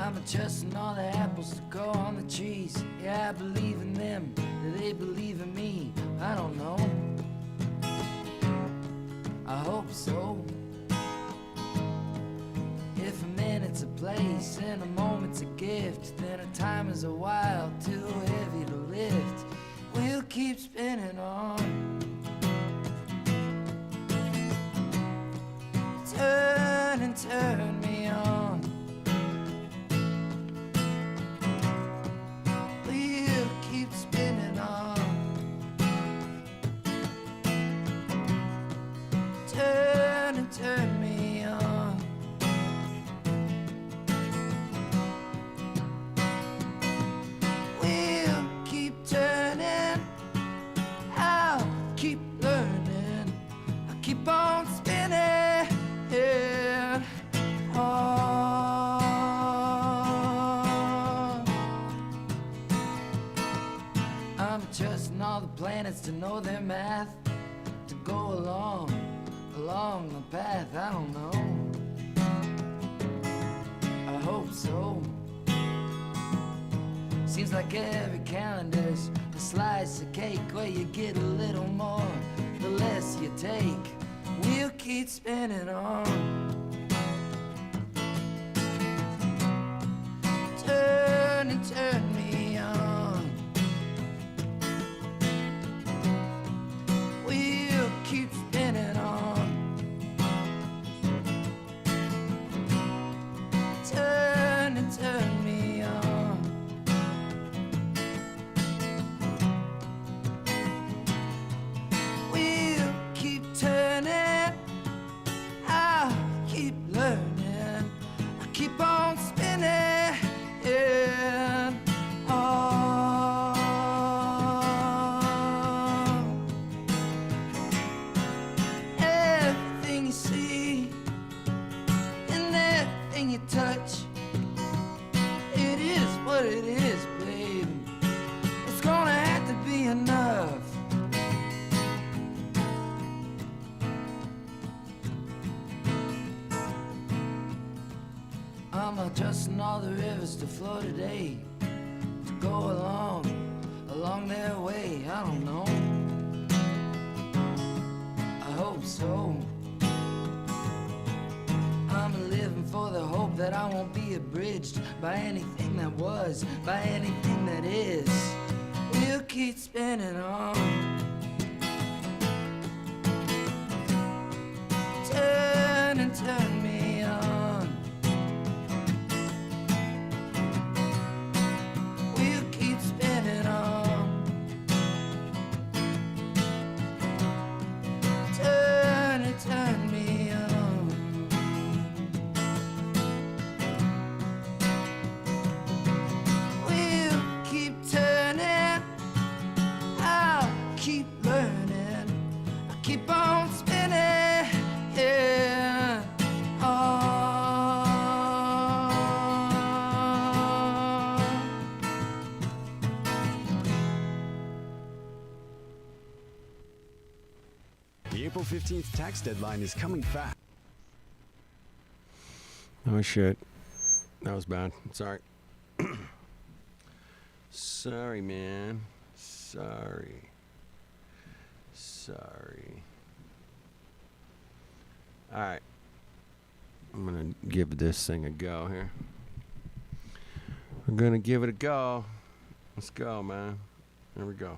I'm adjusting all the apples to go on the trees. Yeah, I believe in them, do they believe in me? I don't know. I hope so. If a minute's a place and a moment's a gift, then a time is a while too heavy to lift. We'll keep spinning on. Turn and turn me on. We'll keep spinning on. Turn and turn me on. We'll keep turning. I'll keep learning. I'll keep on spinning. Yeah. I'm adjusting all the planets to know their math, to go along the path. I don't know. I hope so. Seems like every calendar's a slice of cake where you get a little more the less you take. We'll keep spinning on. Turn and turn me on. We'll keep spinning on. Turn and turn me on. We'll keep turning. I'll keep learning. I'll keep on spinning. Yeah. Everything you see and everything you touch, it is what it is, babe. It's gonna have to be enough. I'm adjusting all the rivers to flow today, to go along their way. I don't know. I hope so. I'm living for the hope that I won't be abridged by anything that was, by anything that is. We'll keep spinning on. Turn and turn me on. We'll keep spinning on. Turn and turn me on. We'll keep turning. I'll keep learning. I'll keep on spinning. Yeah. The April 15th tax deadline is coming fast. Oh shit. That was bad. Sorry. Sorry, man. Sorry. Alright. I'm gonna give this thing a go here. We're gonna give it a go. Let's go, man. There we go.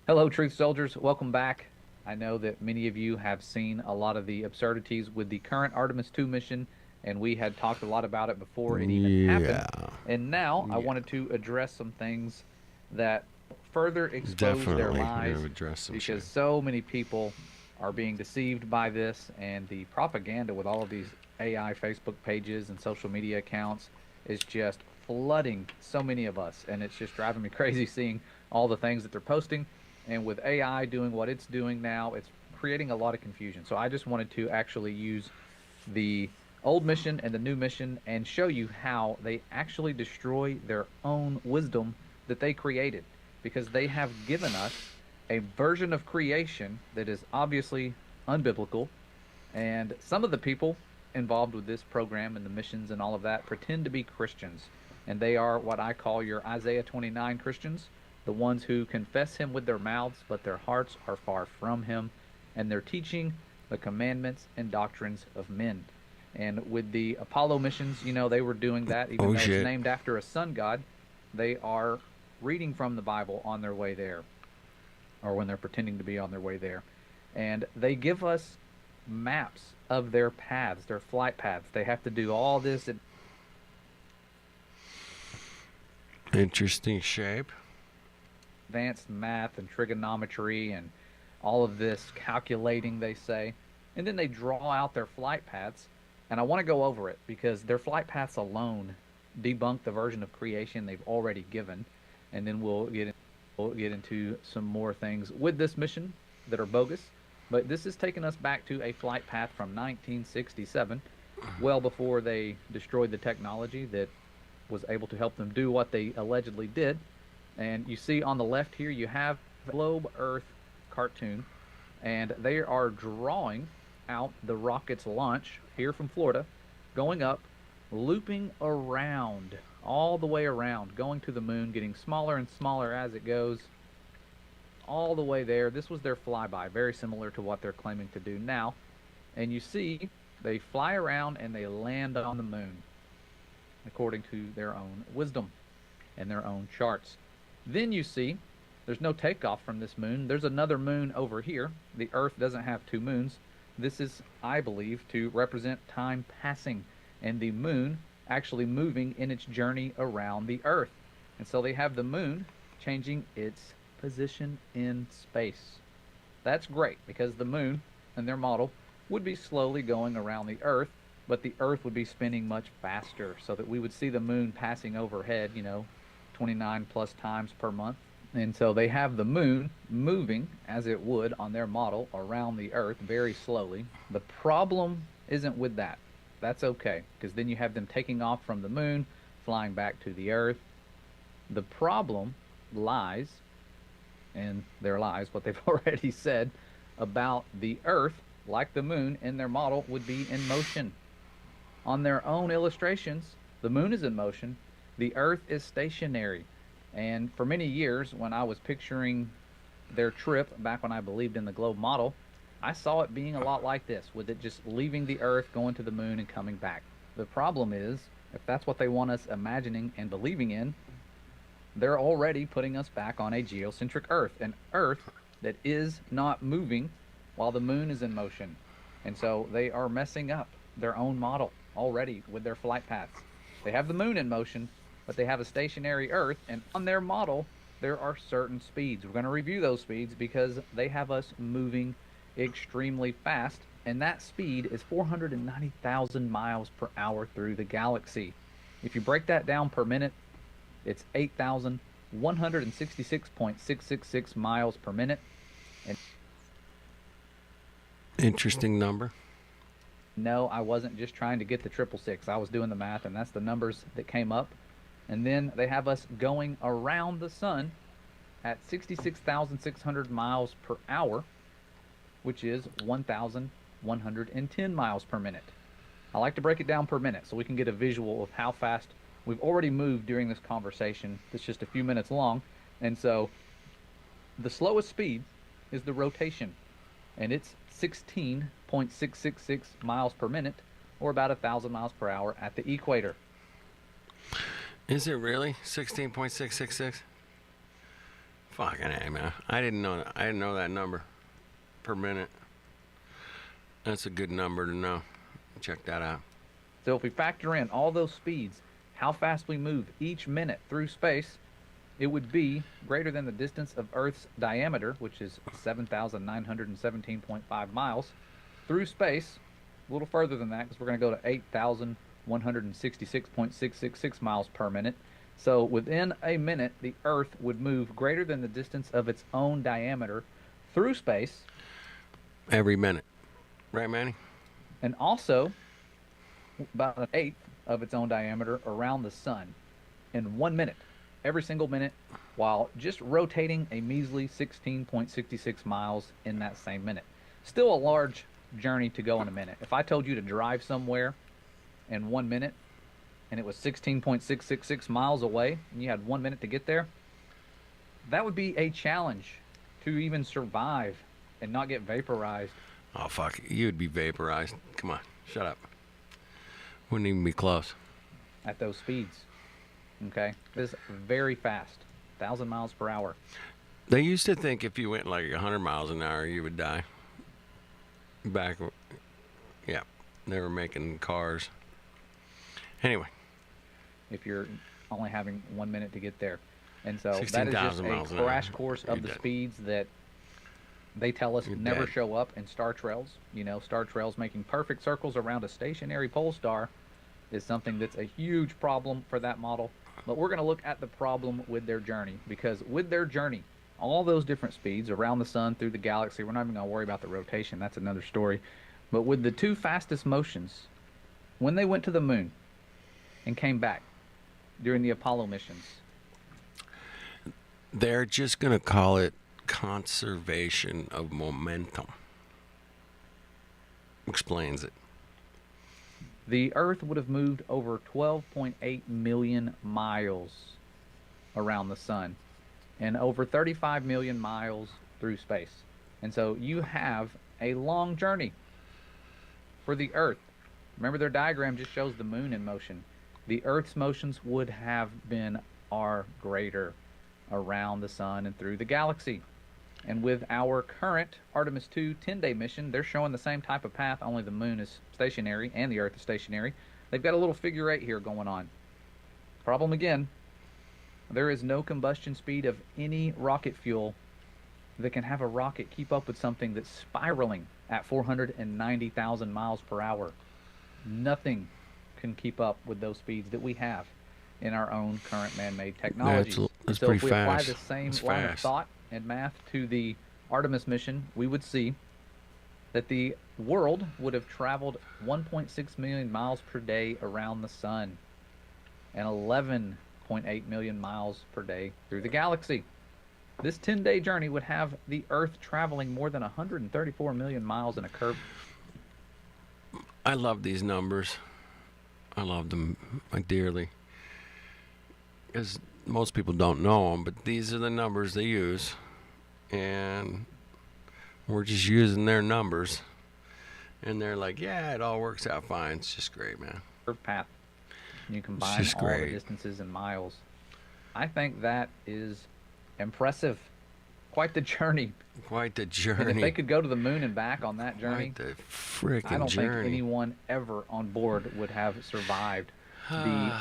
Hello, Truth Soldiers. Welcome back. I know that many of you have seen a lot of the absurdities with the current Artemis 2 mission, and we had talked a lot about it before it even happened. And now I wanted to address some things that further expose their lies, because so many people are being deceived by this, and the propaganda with all of these AI Facebook pages and social media accounts is just flooding so many of us, and it's just driving me crazy seeing all the things that they're posting. And with AI doing what it's doing now, it's creating a lot of confusion. So I just wanted to actually use the old mission and the new mission and show you how they actually destroy their own wisdom that they created, because they have given us a version of creation that is obviously unbiblical. And some of the people involved with this program and the missions and all of that pretend to be Christians. And they are what I call your Isaiah 29 Christians, the ones who confess him with their mouths, but their hearts are far from him, and they're teaching the commandments and doctrines of men. And with the Apollo missions, they were doing that, even though it's named after a sun god. They are reading from the Bible on their way there, or when they're pretending to be on their way there. And they give us maps of their paths, their flight paths. They have to do all this. Interesting shape. Advanced math and trigonometry and all of this calculating, they say. And then they draw out their flight paths. And I want to go over it because their flight paths alone debunk the version of creation they've already given. And then we'll get into some more things with this mission that are bogus. But this is taking us back to a flight path from 1967, well before they destroyed the technology that was able to help them do what they allegedly did. And you see on the left here, you have the Globe Earth cartoon, and they are drawing out the rocket's launch here from Florida, going up, looping around, all the way around, going to the moon, getting smaller and smaller as it goes, all the way there. This was their flyby, very similar to what they're claiming to do now. And you see, they fly around and they land on the moon, according to their own wisdom and their own charts. Then you see, there's no takeoff from this moon. There's another moon over here. The Earth doesn't have two moons. This is, I believe, to represent time passing and the moon actually moving in its journey around the Earth. And so they have the moon changing its position in space. That's great because the moon and their model would be slowly going around the Earth, but the Earth would be spinning much faster so that we would see the moon passing overhead, 29 plus times per month. And so they have the moon moving as it would on their model around the Earth very slowly. The problem isn't with that. That's okay, because then you have them taking off from the moon, flying back to the Earth. The problem lies, and their lies, what they've already said about the Earth, like the moon in their model, would be in motion. On their own illustrations, the moon is in motion, the Earth is stationary. And for many years, when I was picturing their trip, back when I believed in the globe model, I saw it being a lot like this, with it just leaving the Earth, going to the moon, and coming back. The problem is, if that's what they want us imagining and believing in, they're already putting us back on a geocentric Earth, an Earth that is not moving while the moon is in motion. And so they are messing up their own model already with their flight paths. They have the moon in motion, but they have a stationary Earth, and on their model, there are certain speeds. We're going to review those speeds because they have us moving extremely fast, and that speed is 490,000 miles per hour through the galaxy. If you break that down per minute, it's 8,166.666 miles per minute. And interesting number. no, I wasn't just trying to get the 666. I was doing the math, and that's the numbers that came up. And then they have us going around the sun at 66,600 miles per hour, which is 1,110 miles per minute. I like to break it down per minute so we can get a visual of how fast we've already moved during this conversation. It's just a few minutes long. And so the slowest speed is the rotation, and it's 16.666 miles per minute, or about 1,000 miles per hour at the equator. Is it really 16.666? Fucking A, man. I didn't know that. I didn't know that number per minute. That's a good number to know. Check that out. So if we factor in all those speeds, how fast we move each minute through space, it would be greater than the distance of Earth's diameter, which is 7,917.5 miles, through space, a little further than that because we're going to go to 8,166.666 miles per minute. So within a minute, the Earth would move greater than the distance of its own diameter through space. Every minute. Right, Manny? And also about an eighth of its own diameter around the sun in 1 minute, every single minute, while just rotating a measly 16.66 miles in that same minute. Still a large journey to go in a minute. If I told you to drive somewhere in 1 minute and it was 16.666 miles away and you had 1 minute to get there, that would be a challenge to even survive and not get vaporized. Oh, fuck. You'd be vaporized. Come on. Shut up. Wouldn't even be close. At those speeds. Okay? This is very fast. 1,000 miles per hour. They used to think if you went like 100 miles an hour, you would die. Yeah. They were making cars. Anyway. If you're only having 1 minute to get there. And so that is just 16,000 a miles an hour. crash course of You're the dead. speeds that they tell us You're never dead. show up in star trails. You know, star trails making perfect circles around a stationary pole star is something that's a huge problem for that model. But we're going to look at the problem with their journey, because with their journey, all those different speeds around the sun, through the galaxy, we're not even going to worry about the rotation. That's another story. But with the two fastest motions, when they went to the moon and came back during the Apollo missions, They're just going to call it conservation of momentum. Explains it. the Earth would have moved over 12.8 million miles around the sun and over 35 million miles through space. And so you have a long journey for the Earth. Remember, their diagram just shows the moon in motion. The Earth's motions would have been far greater around the sun and through the galaxy. And with our current Artemis 2 10-day mission, they're showing the same type of path, only the moon is stationary and the Earth is stationary. They've got a little figure eight here going on. Problem again, there is no combustion speed of any rocket fuel that can have a rocket keep up with something that's spiraling at 490,000 miles per hour. Nothing can keep up with those speeds that we have in our own current man-made technologies. That's so pretty if we fast. apply the same That's line of fast. thought and math to the Artemis mission, we would see that the world would have traveled 1.6 million miles per day around the sun and 11.8 million miles per day through the galaxy. This 10-day journey would have the Earth traveling more than 134 million miles in a curve. I love these numbers. I love them dearly. Because most people don't know them, but these are the numbers they use. And we're just using their numbers. And they're like, yeah, it all works out fine. It's just great, man. Curve path. And you combine just all the great. distances in miles. I think that is impressive. Quite the journey. Quite the And journey. if they could go to the moon and back on that journey, Quite the freaking I don't journey. think anyone ever on board would have survived the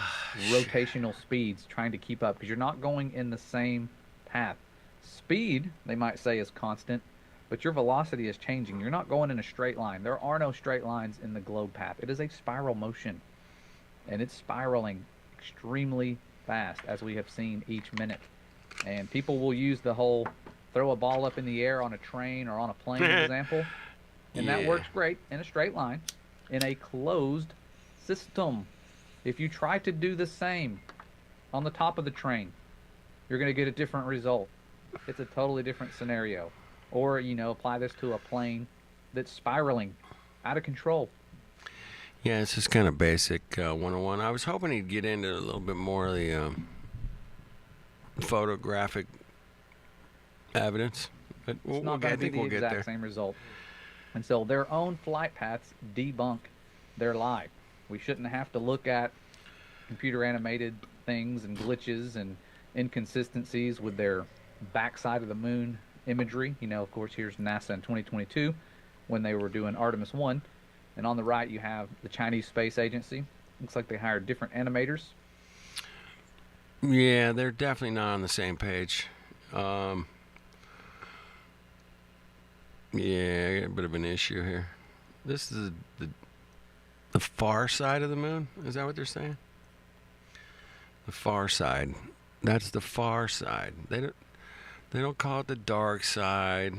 rotational speeds trying to keep up, because you're not going in the same path. Speed, they might say, is constant, but your velocity is changing. You're not going in a straight line. There are no straight lines in the globe path. It is a spiral motion, and it's spiraling extremely fast, as we have seen each minute. And people will use the whole throw a ball up in the air on a train or on a plane example, and that Yeah. works great in a straight line in a closed system. If you try to do the same on the top of the train, you're going to get a different result. It's a totally different scenario. Or, apply this to a plane that's spiraling out of control. Yeah, it's just kind of basic 101. I was hoping he'd get into a little bit more of the photographic evidence. But It's not going to be the exact same result. And so their own flight paths debunk their lie. We shouldn't have to look at computer animated things and glitches and inconsistencies with their backside of the moon imagery. Of course, here's NASA in 2022 when they were doing Artemis 1. And on the right, you have the Chinese Space Agency. Looks like they hired different animators. Yeah, they're definitely not on the same page. Yeah, I got a bit of an issue here. This is the far side of the moon. Is that what they're saying? The far side. That's the far side. They don't call it the dark side.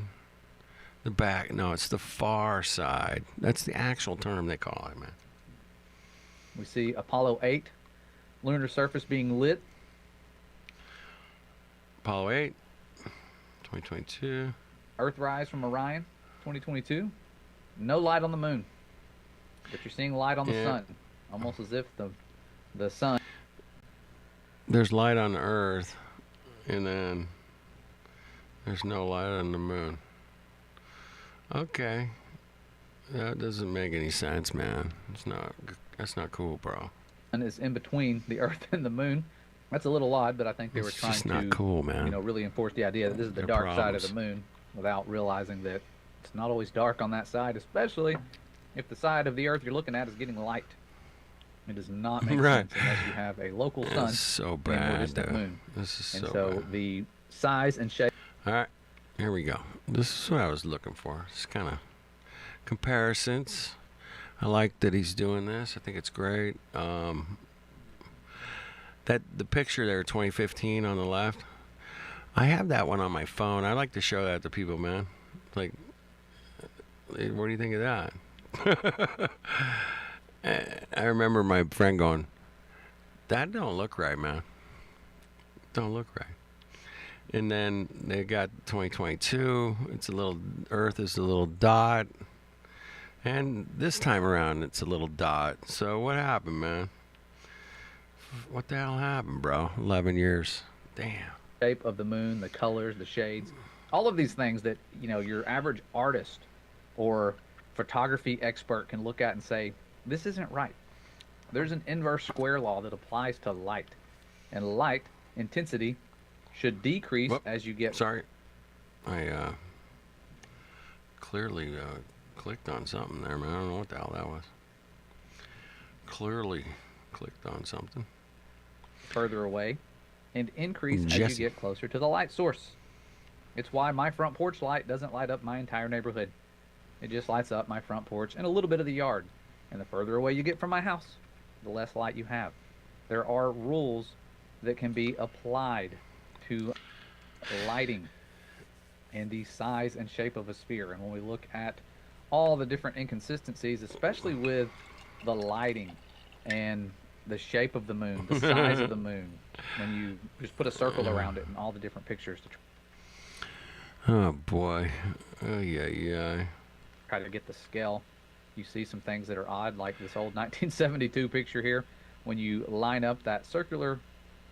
The back. No, it's the far side. That's the actual term they call it, man. We see Apollo 8, lunar surface being lit. Apollo 8, 2022. Earthrise from Orion, 2022. No light on the moon, but you're seeing light on the Yeah. sun, almost as if the sun. There's light on the Earth, and then there's no light on the moon. Okay. That doesn't make any sense, man. That's not cool, bro. Is in between the Earth and the Moon. That's a little odd, but I think they were It's trying just to, not cool, man. really enforce the idea that this is the There are dark side of problems. the Moon, without realizing that it's not always dark on that side, especially if the side of the Earth you're looking at is getting light. It does not make Right. sense unless you have a local sun It's so and more bad, distant dude. moon. This is And so so bad. the size and shape All right, here we go. This is what I was looking for. It's kind of comparisons. I like that he's doing this. I think it's great. That the picture there, 2015 on the left. I have that one on my phone. I like to show that to people, man. Like, hey, what do you think of that? I remember my friend going, "That don't look right, man. Don't look right." And then they got 2022. It's a little Earth is a little dot, and this time around it's a little dot. So what happened, man? What the hell happened, bro? 11 years. Damn. of the moon, the colors, the shades, all of these things that your average artist or photography expert can look at and say, this isn't right. There's an inverse square law that applies to light, and light intensity should decrease Whoop. as you get. Sorry. I clearly clicked on something there, man. I don't know what the hell that was. Clearly clicked on something. Further away, and increase as Jesse. you get closer to the light source. It's why my front porch light doesn't light up my entire neighborhood. It just lights up my front porch and a little bit of the yard. And the further away you get from my house, the less light you have. There are rules that can be applied to lighting and the size and shape of a sphere. And when we look at all the different inconsistencies, especially with the lighting and the shape of the moon, the size of the moon, when you just put a circle around it and all the different pictures to Oh boy. Oh yeah. try to get the scale, you see some things that are odd, like this old 1972 picture here. When you line up that circular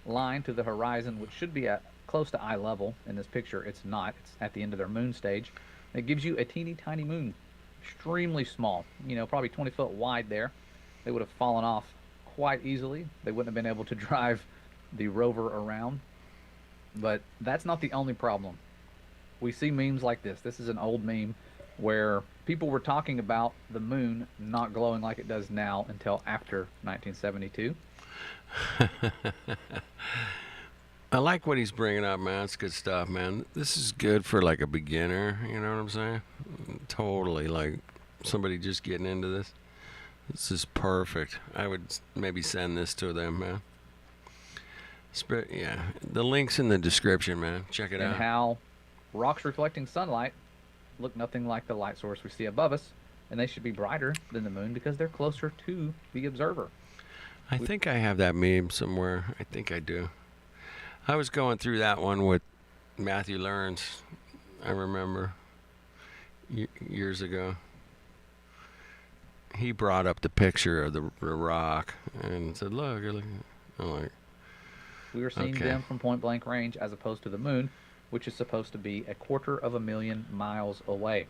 line to the horizon, which should be at close to eye level, in this picture it's not. It's at the end of their moon stage. It gives you a teeny tiny moon, extremely small, probably 20 foot wide there. They would have fallen off quite easily. They wouldn't have been able to drive the rover around. But that's not the only problem. We see memes like this. This is an old meme where people were talking about the moon not glowing like it does now until after 1972. I like what he's bringing up, man. It's good stuff, man. This is good for like a beginner. You know what I'm saying? Totally, like somebody just getting into this. This is perfect. I would maybe send this to them, man. Yeah, the link's in the description, man. Check it And out. how rocks reflecting sunlight look nothing like the light source we see above us, and they should be brighter than the moon because they're closer to the observer. I think I have that meme somewhere. I think I do. I was going through that one with Matthew Learns. I remember years ago. He brought up the picture of the rock and said, "Look, you're looking." I'm like, We are seeing Okay. them from point blank range as opposed to the moon, which is supposed to be 250,000 miles away.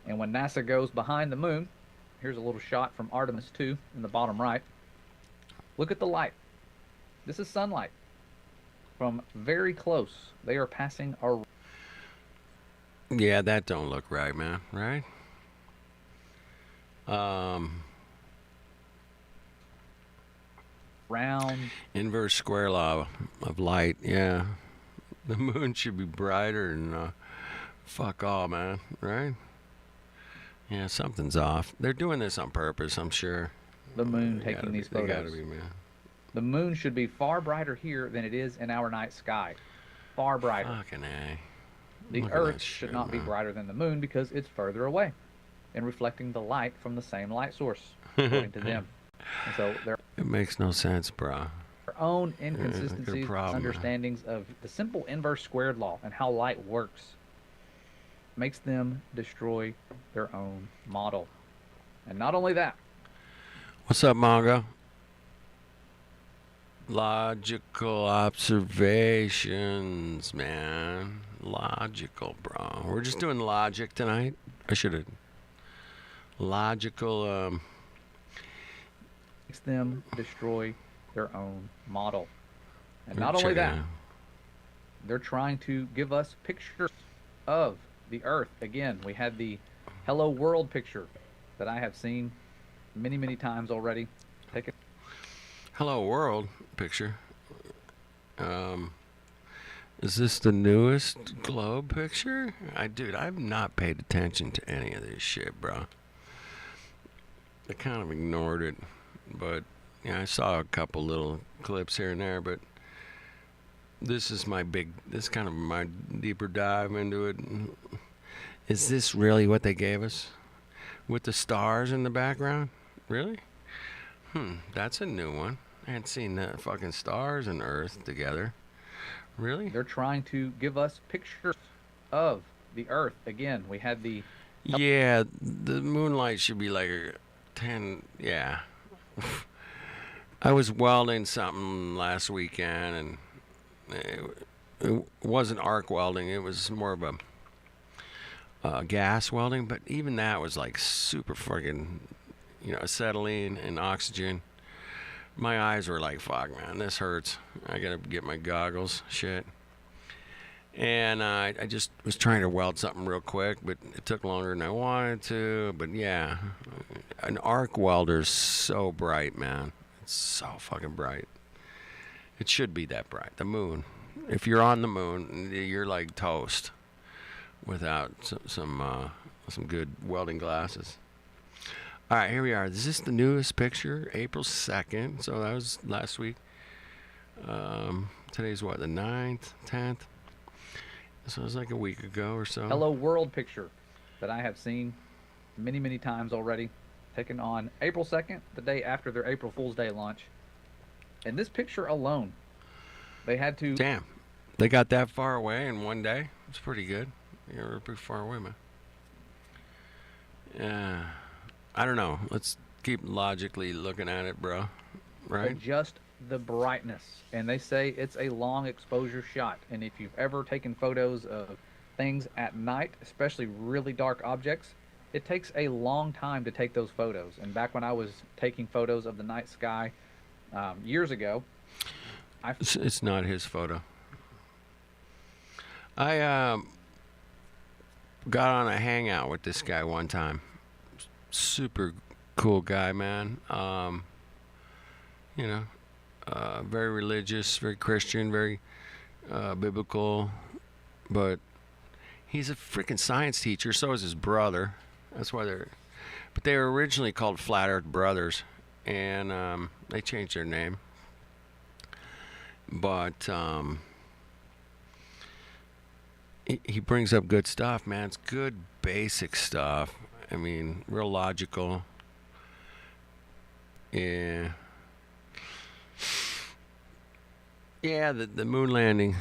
And when NASA goes behind the moon, here's a little shot from Artemis 2 in the bottom right. Look at the light. This is sunlight. From very close, they are passing "Yeah, that don't look right, man. Right?" around. Inverse square law of light. Yeah, the moon should be brighter and fuck all, man. Right? Yeah, something's off. They're doing this on purpose, I'm sure. The moon They taking gotta these be- They gotta photos. be, man. The moon should be far brighter here than it is in our night sky. Far brighter. Fucking A. The Look at that Earth should shit, not be man. brighter than the moon because it's further away and reflecting the light from the same light source, according to them. And so their It makes no sense, bro. own good inconsistencies, problem, man. understandings of the simple inverse squared law and how light works. makes them destroy their own model. And not only that, What's up, Mongo? Logical observations, man. Logical, bro. We're just doing logic tonight. I should have. Logical, makes them destroy their own model. And we're not only checking that, out. they're trying to give us pictures of the Earth. Again, we had the Hello World picture that I have seen many, many times already. Taken Hello World picture. Is this the newest globe picture? Dude, I've not paid attention to any of this shit, bro. I kind of ignored it, but yeah, I saw a couple little clips here and there, but this is kind of my deeper dive into it. Is this really what they gave us? With the stars in the background? Really? That's a new one. I hadn't seen the fucking stars and Earth together. Really? They're trying to give us pictures of the Earth. Again, we had the Yeah, the moonlight should be like a 10. Yeah. I was welding something last weekend, and it wasn't arc welding. It was more of a gas welding, but even that was like super fucking, acetylene and oxygen. My eyes were like, fuck, man, this hurts. I gotta get my goggles, shit. And I just was trying to weld something real quick, but it took longer than I wanted to. But yeah, an arc welder's so bright, man. It's so fucking bright. It should be that bright. The moon. If you're on the moon, you're like toast without some good welding glasses. All right, here we are. This is the newest picture, April 2nd. So that was last week. Today's what, the 9th, 10th? So it was like a week ago or so. Hello World picture that I have seen many, many times already. Taken on April 2nd, the day after their April Fool's Day launch. And this picture alone, they had to... Damn. They got that far away in one day? It's pretty good. You're pretty far away, man. Yeah. I don't know. Let's keep logically looking at it, bro. Right? adjust the brightness. And they say it's a long exposure shot. And if you've ever taken photos of things at night, especially really dark objects, it takes a long time to take those photos. And back when I was taking photos of the night sky years ago, It's not his photo. I got on a hangout with this guy one time. Super cool guy, man. Very religious, very Christian, very biblical, but he's a freaking science teacher. So is his brother. That's why but they were originally called Flat Earth Brothers, and they changed their name. But he brings up good stuff, man. It's good basic stuff. I mean, real logical. Yeah. Yeah, the moon landing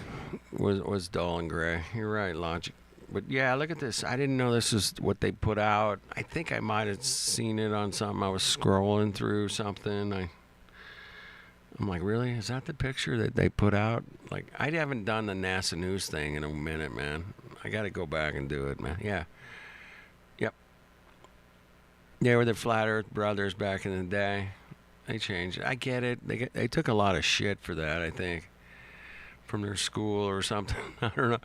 was dull and gray. You're right, logic. But yeah, look at this. I didn't know this was what they put out. I think I might have seen it on something. I was scrolling through something. I'm like, really? Is that the picture that they put out? Like, I haven't done the NASA News thing in a minute, man. I got to go back and do it, man. Yeah. Yep. They were the Flat Earth Brothers back in the day. They changed it. I get it. They took a lot of shit for that, I think, from their school or something. I don't know.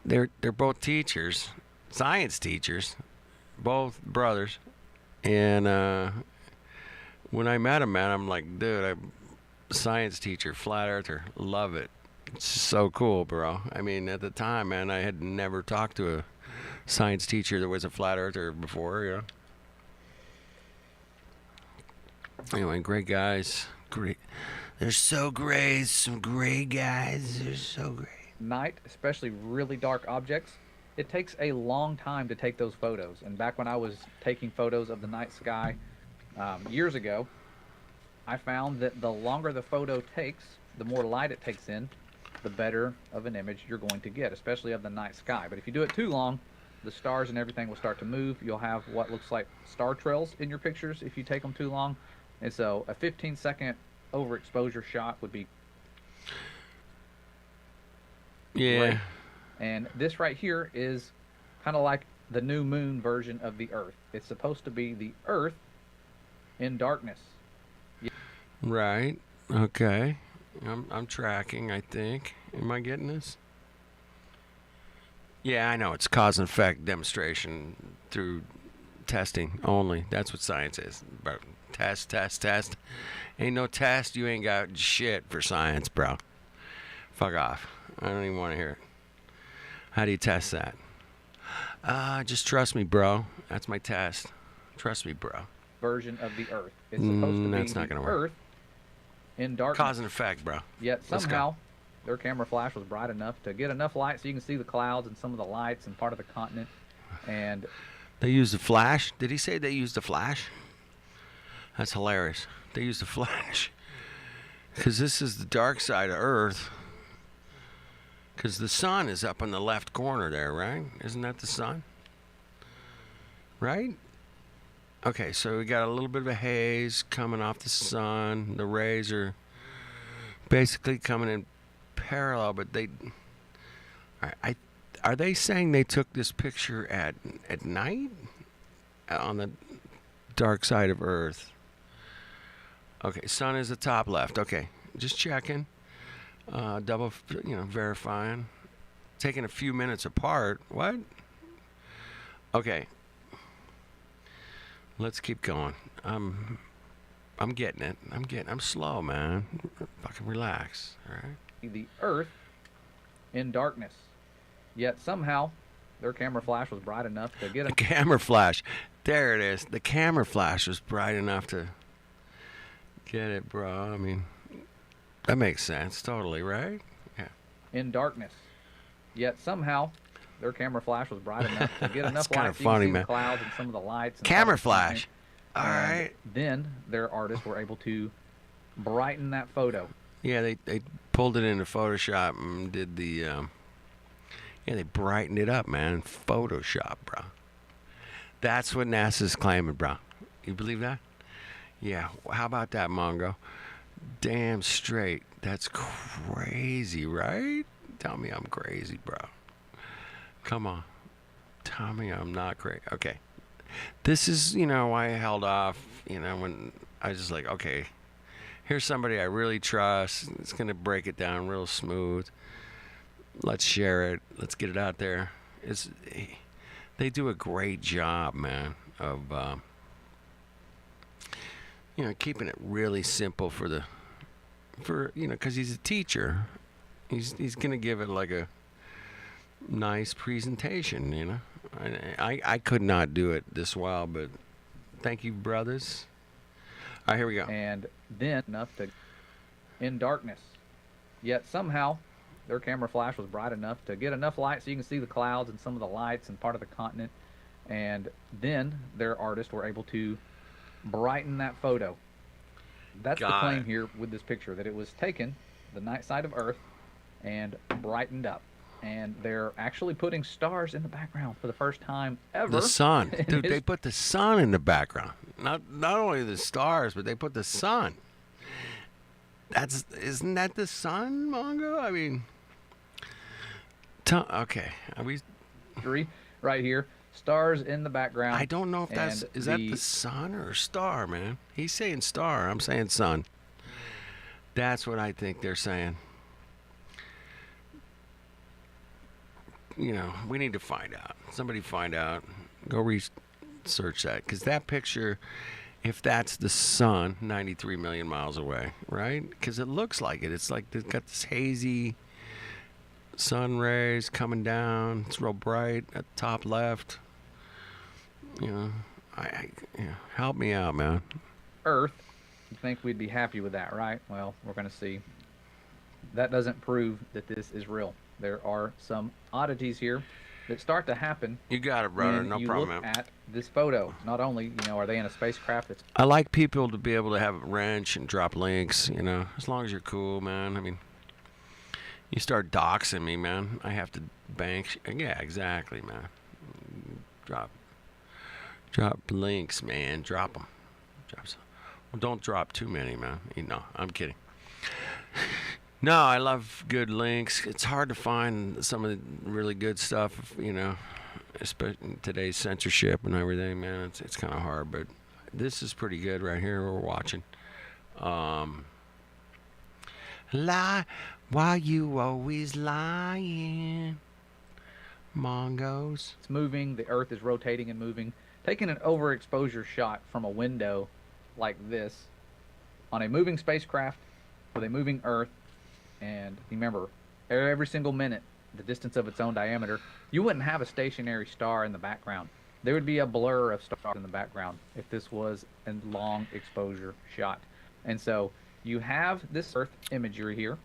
They're both teachers, science teachers, both brothers. And when I met him, man, I'm like, dude, I'm a science teacher, flat earther, love it. It's so cool, bro. I mean, at the time, man, I had never talked to a science teacher that was a flat earther before, you know. Anyway, great guys. Great. They're so great. Some great guys. They're so great. night, especially really dark objects, it takes a long time to take those photos. And back when I was taking photos of the night sky years ago, I found that the longer the photo takes, the more light it takes in, the better of an image you're going to get, especially of the night sky. But if you do it too long, the stars and everything will start to move. You'll have what looks like star trails in your pictures if you take them too long. And so a 15-second overexposure shot would be great. And this right here is kind of like the new moon version of the Earth. It's supposed to be the Earth in darkness. Right. Okay. I'm tracking, I think. Am I getting this? Yeah, I know. It's cause and effect demonstration through testing only. That's what science is. Bro. Test, test, test. Ain't no test. You ain't got shit for science, bro. Fuck off. I don't even want to hear it. How do you test that? Just trust me, bro. That's my test. Trust me, bro. Version of the Earth. It's supposed to be that's not the gonna work. Earth in darkness. Cause and effect, bro. Yet Let's somehow their camera flash was bright enough to get enough light so you can see the clouds and some of the lights and part of the continent. And They used a flash? Did he say they used a flash? That's hilarious. They used a flash. Because this is the dark side of Earth. Because the sun is up in the left corner there, right? Isn't that the sun? Right? Okay, so we got a little bit of a haze coming off the sun. The rays are basically coming in parallel, but are they saying they took this picture at night on the dark side of Earth? Okay, sun is the top left. Okay, just checking, double, verifying. Taking a few minutes apart. What? Okay. Let's keep going. I'm getting it. I'm slow, man. Fucking relax. All right. the Earth in darkness. Yet somehow their camera flash was bright enough to get The camera flash. There it is. The camera flash was bright enough to get it, bro. I mean, that makes sense. Totally, right? Yeah. in darkness. Yet somehow their camera flash was bright enough to get enough kinda light so funny, you can see man. the clouds and some of the lights. And Camera all the content. flash. All And right. then their artists were able to brighten that photo. Yeah, they pulled it into Photoshop and did the they brightened it up, man. Photoshop, bro. That's what NASA's claiming, bro. You believe that? Yeah. How about that, Mongo? Damn straight. That's crazy, right? Tell me I'm crazy, bro. Come on. Tell me I'm not crazy. Okay. This is, why I held off, when I was just like, okay, here's somebody I really trust. It's going to break it down real smooth. Let's share it. Let's get it out there. They do a great job, man, of, keeping it really simple because he's a teacher. He's going to give it like a nice presentation, I could not do it this well, but thank you, brothers. All right, here we go. And then enough to in darkness. Yet somehow their camera flash was bright enough to get enough light so you can see the clouds and some of the lights and part of the continent. And then their artists were able to brighten that photo. That's the claim here with this picture, that it was taken the night side of Earth and brightened up. And they're actually putting stars in the background for the first time ever. The sun. Dude, they put the sun in the background. Not only the stars, but they put the sun. Isn't that the sun, Mongo? I mean, okay. Are we... Right here. Stars in the background. I don't know if is that the sun or star, man? He's saying star. I'm saying sun. That's what I think they're saying. We need to find out. Somebody find out. Go research that. Because that picture, if that's the sun, 93 million miles away, right? Because it looks like it. It's like they've got this hazy sun rays coming down. It's real bright at the top left. Help me out, man. Earth, you think we'd be happy with that, right? Well, we're going to see. That doesn't prove that this is real. There are some oddities here that start to happen. You got it, brother. When No you problem, look man. at this photo. Not only, are they in a spacecraft that's... I like people to be able to have a wrench and drop links, as long as you're cool, man. I mean, you start doxing me, man. I have to bank. Yeah, exactly, man. Drop links, man. Drop them. Drop some. Well, don't drop too many, man. No, I'm kidding. No, I love good links. It's hard to find some of the really good stuff, especially in today's censorship and everything, man. It's kind of hard, but this is pretty good right here. We're watching. Lie, why you always lying? Mongos. It's moving. The Earth is rotating and moving. Taking an overexposure shot from a window like this on a moving spacecraft with a moving Earth, and remember, every single minute, the distance of its own diameter, you wouldn't have a stationary star in the background. There would be a blur of stars in the background if this was a long exposure shot. And so you have this Earth imagery here.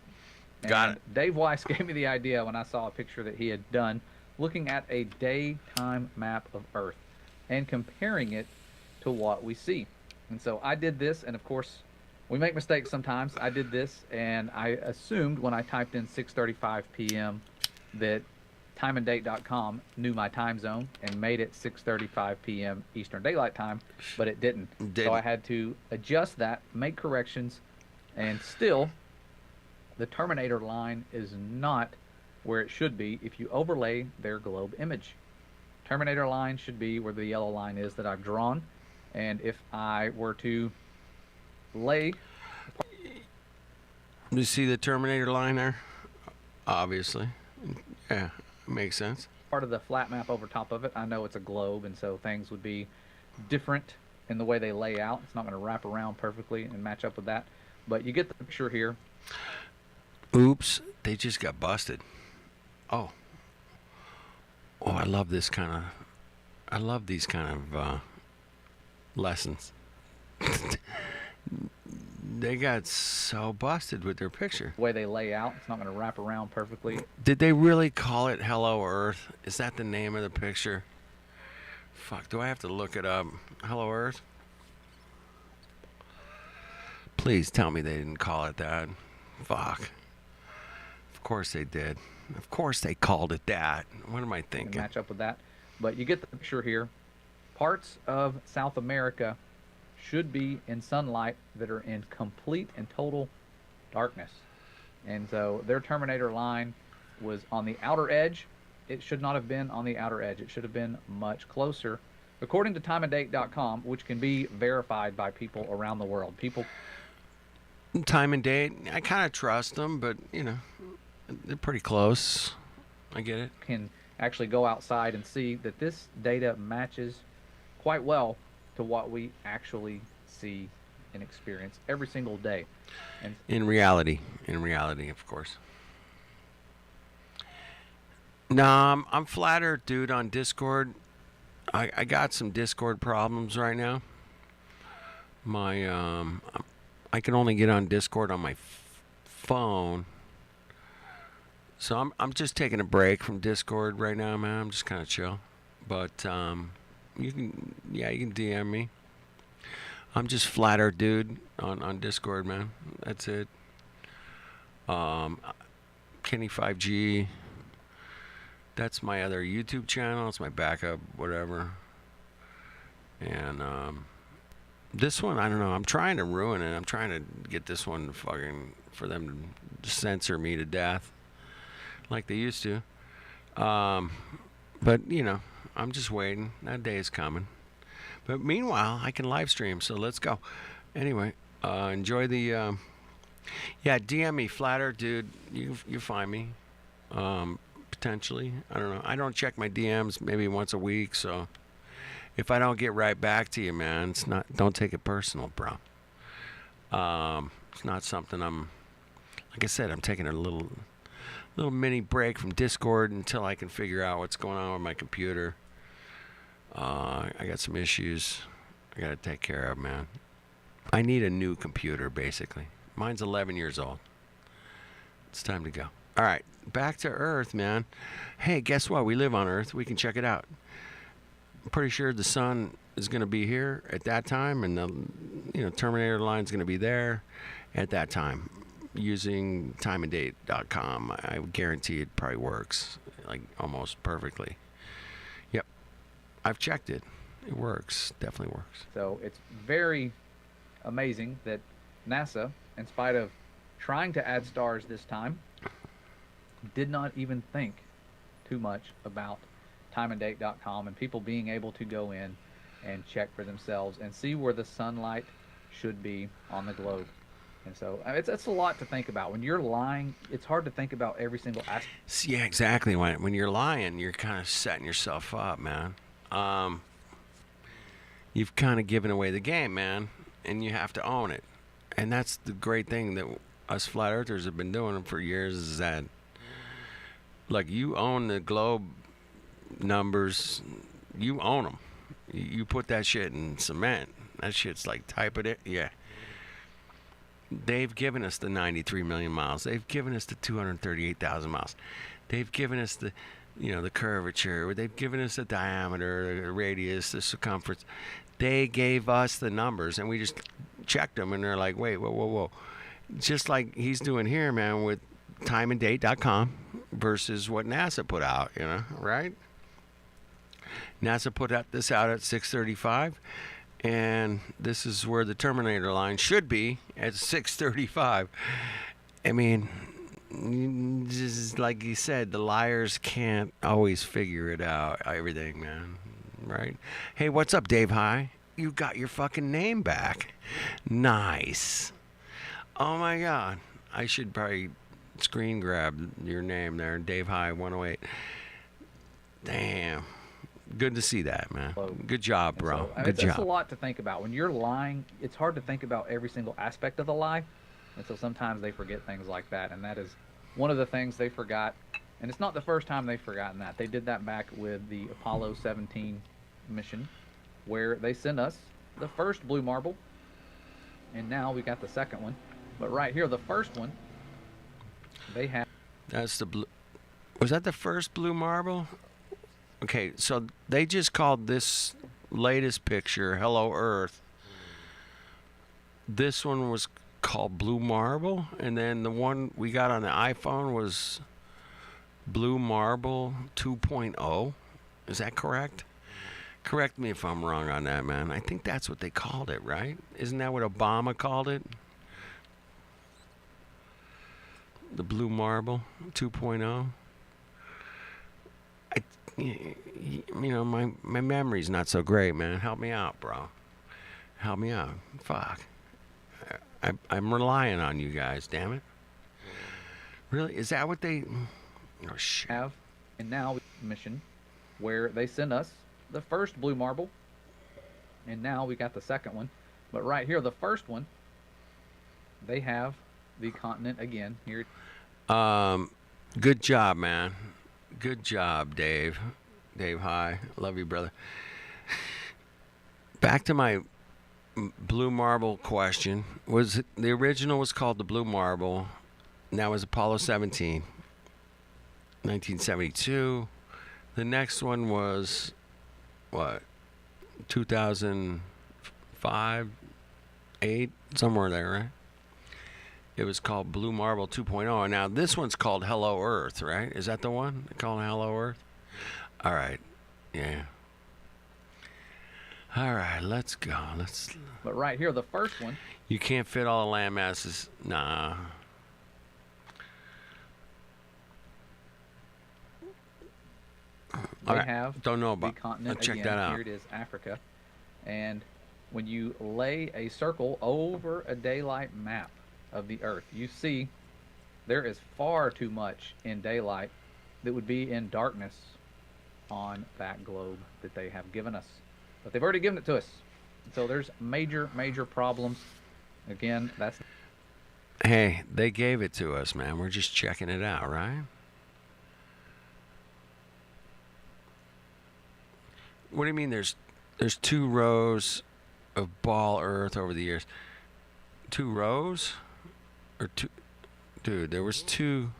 Got it. Dave Weiss gave me the idea when I saw a picture that he had done looking at a daytime map of Earth and comparing it to what we see. And so I did this, and of course, we make mistakes sometimes. I did this, and I assumed when I typed in 6:35 p.m. that timeanddate.com knew my time zone and made it 6:35 p.m. Eastern Daylight Time, but it didn't. So I had to adjust that, make corrections, and still, the Terminator line is not where it should be if you overlay their globe image. Terminator line should be where the yellow line is that I've drawn, and if I were to lay... You see the Terminator line there? Obviously. Yeah, makes sense. Part of the flat map over top of it, I know it's a globe, and so things would be different in the way they lay out. It's not going to wrap around perfectly and match up with that, but you get the picture here. Oops, they just got busted. Oh, I love this kind of. I love these kind of lessons. They got so busted with their picture. The way they lay out, it's not going to wrap around perfectly. Did they really call it Hello Earth? Is that the name of the picture? Fuck, do I have to look it up? Hello Earth? Please tell me they didn't call it that. Fuck. Of course they did. Of course they called it that. What am I thinking? Match up with that. But you get the picture here. Parts of South America should be in sunlight that are in complete and total darkness. And so their Terminator line was on the outer edge. It should not have been on the outer edge. It should have been much closer. According to timeanddate.com, which can be verified by people around the world. Time and date, I kind of trust them, but, they're pretty close. I get it. Can actually go outside and see that this data matches quite well to what we actually see and experience every single day. And in reality, of course. No, I'm flattered, dude, on Discord. I got some Discord problems right now. I can only get on Discord on my phone. So I'm just taking a break from Discord right now, man. I'm just kind of chill. But you can DM me. I'm just flatter dude on Discord, man. That's it. Kenny 5G. That's my other YouTube channel. It's my backup, whatever. And this one, I don't know. I'm trying to ruin it. I'm trying to get this one for them to censor me to death, like they used to. But I'm just waiting. That day is coming. But meanwhile, I can live stream. So let's go. Anyway, enjoy the. DM me, flatter dude. You find me. Potentially, I don't know. I don't check my DMs maybe once a week, so if I don't get right back to you, man, don't take it personal, bro. It's not something like I said, I'm taking a little mini break from Discord until I can figure out what's going on with my computer. I got some issues I gotta take care of, man. I need a new computer, basically. Mine's 11 years old. It's time to go. All right, back to Earth, man. Hey, guess what? We live on Earth. We can check it out. I'm pretty sure the sun is going to be here at that time, and the Terminator line is going to be there at that time using timeanddate.com. I guarantee it probably works like almost perfectly. Yep. I've checked it. It works. Definitely works. So it's very amazing that NASA, in spite of trying to add stars this time, did not even think too much about timeanddate.com and people being able to go in and check for themselves and see where the sunlight should be on the globe. And so it's a lot to think about. When you're lying, it's hard to think about every single aspect. Yeah, exactly. When you're lying, you're kind of setting yourself up, man. You've kind of given away the game, man, and you have to own it. And that's the great thing that us flat earthers have been doing for years, is that, like, you own the globe numbers, you own them. You put that shit in cement. That shit's like type it. Yeah. They've given us the 93 million miles. They've given us the 238,000 miles. They've given us the, the curvature. They've given us the diameter, the radius, the circumference. They gave us the numbers, and we just checked them, and they're like, wait, whoa. Just like he's doing here, man, with timeanddate.com versus what NASA put out, right? NASA put this out at 6:35, and this is where the Terminator line should be at 6:35. I mean, just like you said, the liars can't always figure it out, everything, man, right? Hey, what's up, Dave High? You got your fucking name back. Nice. Oh, my God. I should probably screen grab your name there, Dave High 108. Damn. Good to see that, man. Good job, bro. Good job. It's a lot to think about. When you're lying, it's hard to think about every single aspect of the lie. And so sometimes they forget things like that. And that is one of the things they forgot. And it's not the first time they've forgotten that. They did that back with the Apollo 17 mission, where they sent us the first blue marble. And now we got the second one. But right here, the first one, they have... That's the blue... Was that the first blue marble? Okay, so they just called this latest picture Hello Earth. This one was called Blue Marble, and then the one we got on the iPhone was Blue Marble 2.0. Is that correct? Correct me if I'm wrong on that, man. I think that's what they called it, right? Isn't that what Obama called it? The Blue Marble 2.0. My memory's not so great, man. Help me out, bro. Help me out. Fuck. I'm relying on you guys, damn it. Really? Is that what they... Oh, shit. Have, and now mission, where they sent us the first blue marble, and now we got the second one. But right here, the first one, they have the continent again here. Good job, man. Good job, Dave. Dave, hi. Love you, brother. Back to my blue marble question. The original was called the Blue Marble. And that was Apollo 17, 1972. The next one was, what, 2005, 8, somewhere there, right? It was called Blue Marble 2.0. And now this one's called Hello Earth, right? Is that the one? They call it Hello Earth? All right. Yeah. All right, let's go. But right here, the first one. You can't fit all the land masses. Nah. They have don't know about the continent I'll check again. that out. Here it is, Africa. And when you lay a circle over a daylight map of the Earth, you see there is far too much in daylight that would be in darkness on that globe that they have given us. But they've already given it to us. So there's major problems. Again, that's... Hey, they gave it to us, man. We're just checking it out, right? What do you mean there's 2 rows of ball Earth over the years? 2 rows? Or 2... Dude, there was 2...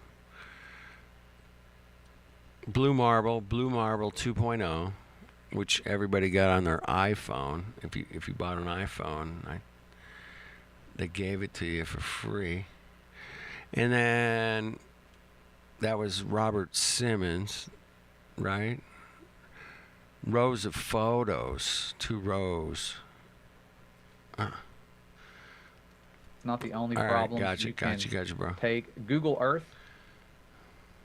Blue Marble 2.0, which everybody got on their iPhone. If you bought an iPhone, they gave it to you for free. And then that was Robert Simmons, right? rows of photos. 2 rows. It's not the only All right, problem. gotcha, bro. Take Google Earth.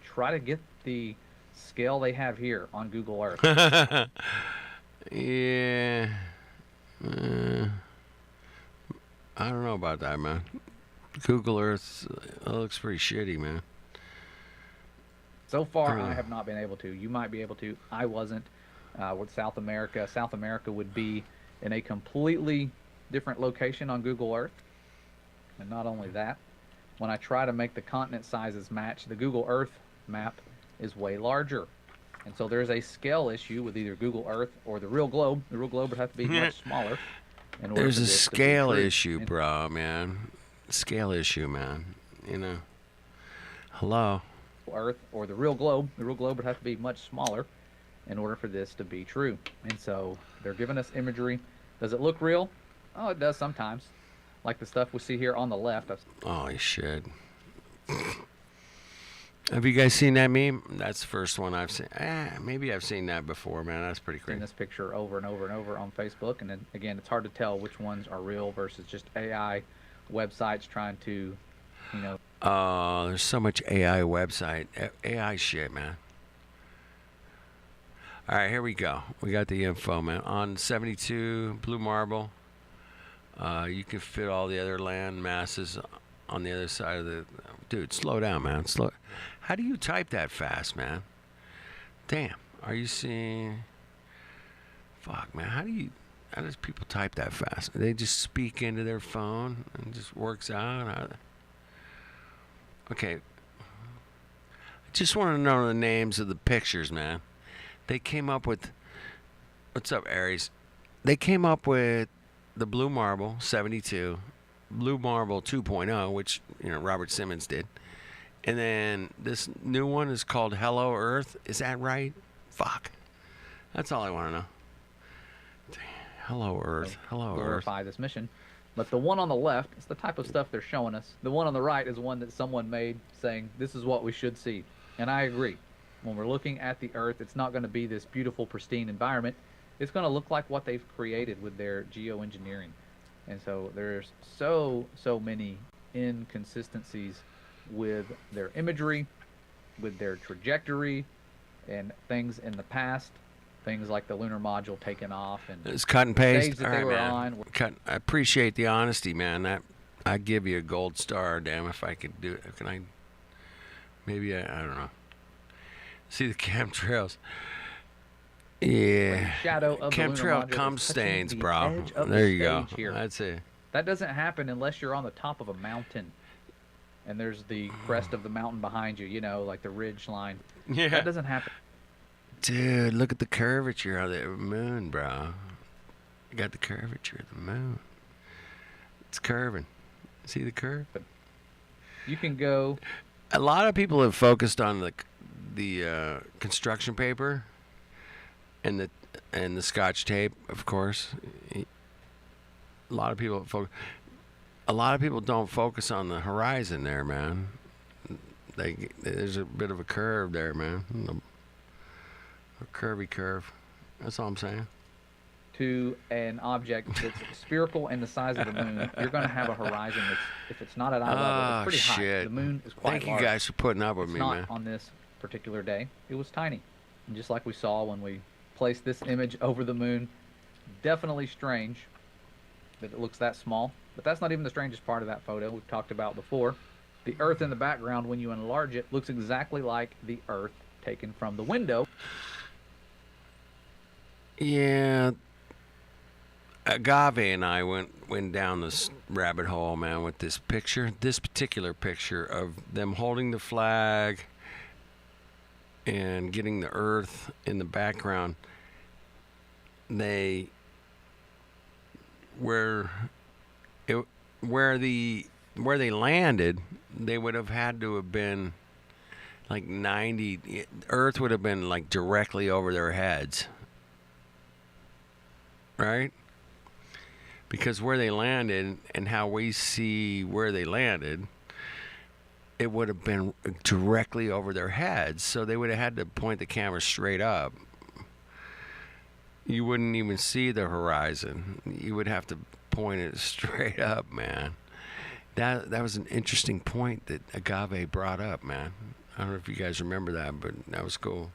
Try to get the scale they have here on Google Earth. Yeah. I don't know about that, man. Google Earth looks pretty shitty, man. So far, I have not been able to. You might be able to. I wasn't. With South America, South America would be in a completely different location on Google Earth. And not only that, when I try to make the continent sizes match, the Google Earth map is way larger. And so there's a scale issue with either Google Earth or the real globe. The real globe would have to be much smaller. There's a scale issue, bro, man. Scale issue, man. You know. Hello. Earth or the real globe would have to be much smaller in order for this to be true. And so they're giving us imagery. Does it look real? Oh, it does sometimes. Like the stuff we see here on the left. Oh, shit. Have you guys seen that meme? That's the first one I've seen. Maybe I've seen that before, man. That's pretty Seen crazy. this picture over and over and over on Facebook. And then, again, it's hard to tell which ones are real versus just AI websites trying to, you know. Oh, there's so much AI website. AI shit, man. All right, here we go. We got the info, man. On 72 Blue Marble, you can fit all the other land masses on the other side of the... Dude, slow down, man. Slow. How do you type that fast, man? Damn. Are you seeing... Fuck, man. How does people type that fast? They just speak into their phone and it just works out? Okay. I just want to know the names of the pictures, man. They came up with... What's up, Aries? They came up with the Blue Marble 72, Blue Marble 2.0, which, you know, Robert Simmons did. And then this new one is called Hello Earth. Is that right? Fuck. That's all I want to know. Hello Earth. Hello Earth. Glorify this mission. But the one on the left is the type of stuff they're showing us. The one on the right is one that someone made saying, this is what we should see. And I agree. When we're looking at the Earth, it's not going to be this beautiful, pristine environment. It's going to look like what they've created with their geoengineering. And so there's so many inconsistencies with their imagery, with their trajectory, and things in the past. Things like the lunar module taking off and it's cut and paste. stage that they were on. I appreciate the honesty, man. I'd give you a gold star, damn, if I could do it. Can I? Maybe I don't know. See the chemtrails. Yeah. Shadow of chemtrail cum stains, bro. There you go. That's it. That doesn't happen unless you're on the top of a mountain. And there's the crest of the mountain behind you, you know, like the ridge line. Yeah. That doesn't happen. Dude, look at the curvature of the moon, bro. You got the curvature of the moon. It's curving. See the curve? You can go. A lot of people have focused on the construction paper and the Scotch tape, of course. A lot of people don't focus on the horizon there, man. There's a bit of a curve there, man. A curvy curve. That's all I'm saying. To an object that's spherical and the size of the moon, you're going to have a horizon that's, if it's not at eye level, it's pretty high. The moon is quite large. Thank you guys for putting up with me, man. Not on this particular day. It was tiny. And just like we saw when we placed this image over the moon, definitely strange that it looks that small. But that's not even the strangest part of that photo we've talked about before. The Earth in the background, when you enlarge it, looks exactly like the Earth taken from the window. Yeah, Agave and I went down this rabbit hole, man, with this particular picture of them holding the flag and getting the Earth in the background. Where they landed, they would have had to have been like 90. Earth would have been like directly over their heads. Right? Because where they landed and how we see where they landed, it would have been directly over their heads. So they would have had to point the camera straight up. you wouldn't even see the horizon. You would have to point it straight up, man. That was an interesting point that Agave brought up, man. I don't know if you guys remember that, but that was cool.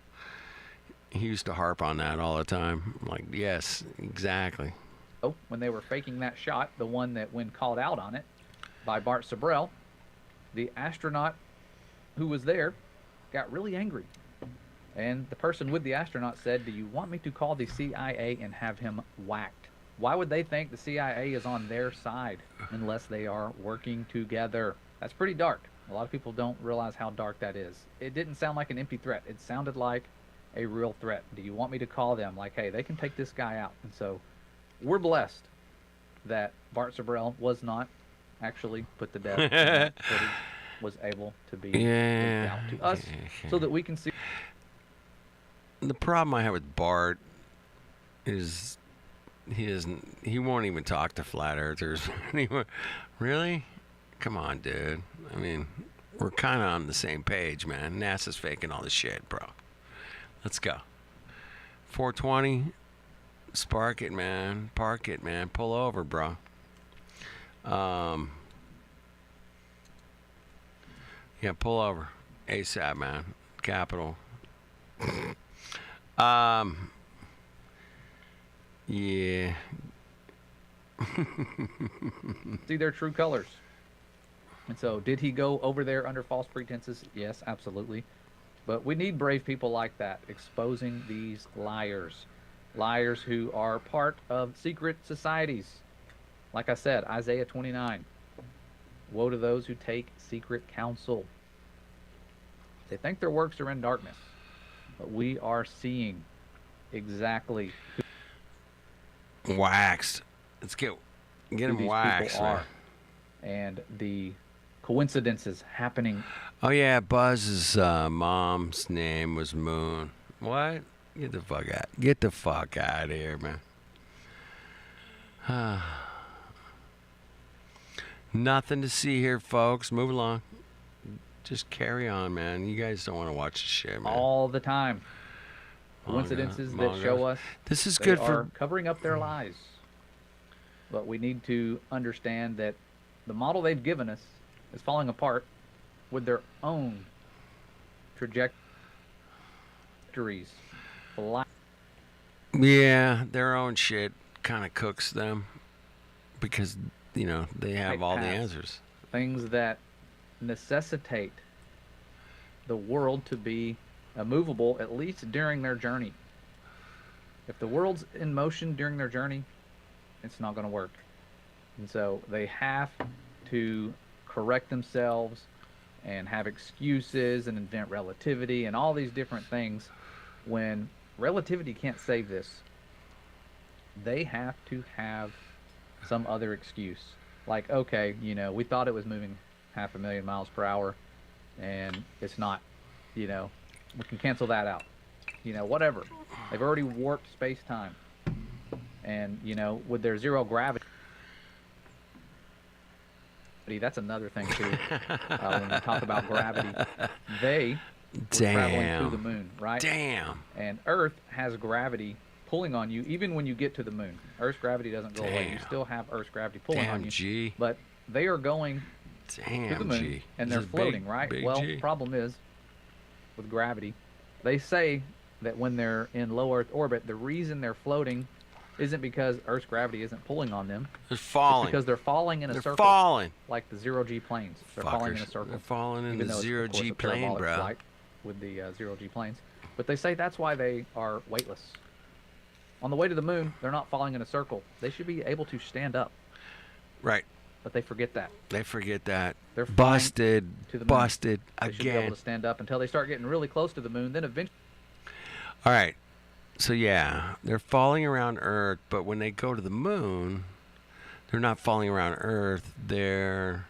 He used to harp on that all the time. I'm like, yes, exactly. Oh, when they were faking that shot, the one that when called out on it by Bart Sabrell, the astronaut who was there got really angry. And the person with the astronaut said, "Do you want me to call the CIA and have him whacked?" Why would they think the CIA is on their side unless they are working together? That's pretty dark. A lot of people don't realize how dark that is. It didn't sound like an empty threat. It sounded like a real threat. Do you want me to call them? Like, hey, they can take this guy out. And so we're blessed that Bart Sabrell was not actually put to death. And that footage was able to be leaked out to us so that we can see. The problem I have with Bart is he won't even talk to flat earthers anymore. Really? Come on, dude. I mean, we're kind of on the same page, man. NASA's faking all this shit, bro. Let's go. 420. Spark it, man. Park it, man. Pull over, bro. Yeah, pull over. ASAP, man. Capital. Yeah. See their true colors. And so, did he go over there under false pretenses? Yes, absolutely. But we need brave people like that, exposing these liars. Liars who are part of secret societies. Like I said, Isaiah 29. Woe to those who take secret counsel. They think their works are in darkness. But we are seeing exactly who Waxed. Let's get him these waxed, people man. are. And the coincidences happening. Oh yeah, Buzz's mom's name was Moon. What? Get the fuck out. Get the fuck out of here, man. Nothing to see here, folks. Move along. Just carry on, man. You guys don't want to watch this shit, man. All the time. Coincidences that show us this is they good are for covering up their lies. But we need to understand that the model they've given us is falling apart with their own trajectories. yeah, their own shit kind of cooks them because they have all the answers. Things that necessitate the world to be immovable, at least during their journey. If the world's in motion during their journey, it's not going to work. And so they have to correct themselves and have excuses and invent relativity and all these different things when relativity can't save this. They have to have some other excuse. Like, okay, we thought it was moving 500,000 miles per hour and it's not. We can cancel that out. Whatever. They've already warped space-time. And, with their zero gravity, that's another thing, too. When we talk about gravity, they were traveling to the moon, right? Damn. And Earth has gravity pulling on you even when you get to the moon. Earth's gravity doesn't go away. You still have Earth's gravity pulling on you. G. But they are going to the moon, G. and they're floating, right? Well, the problem is, with gravity, they say that when they're in low Earth orbit, the reason they're floating isn't because Earth's gravity isn't pulling on them. They're falling. It's because they're falling in a circle. They're falling. Like the zero-G planes. They're falling in a circle. They're falling in even the though it's, of course, zero-G a plane, parabolic bro. flight with the zero-G planes. But they say that's why they are weightless. On the way to the moon, they're not falling in a circle. They should be able to stand up. Right. But they forget that. They forget that. They're flying busted. to the moon. Busted They should be again. able to stand up until they start getting really close to the moon. Then eventually. All right. So yeah, they're falling around Earth, but when they go to the moon, they're not falling around Earth. They're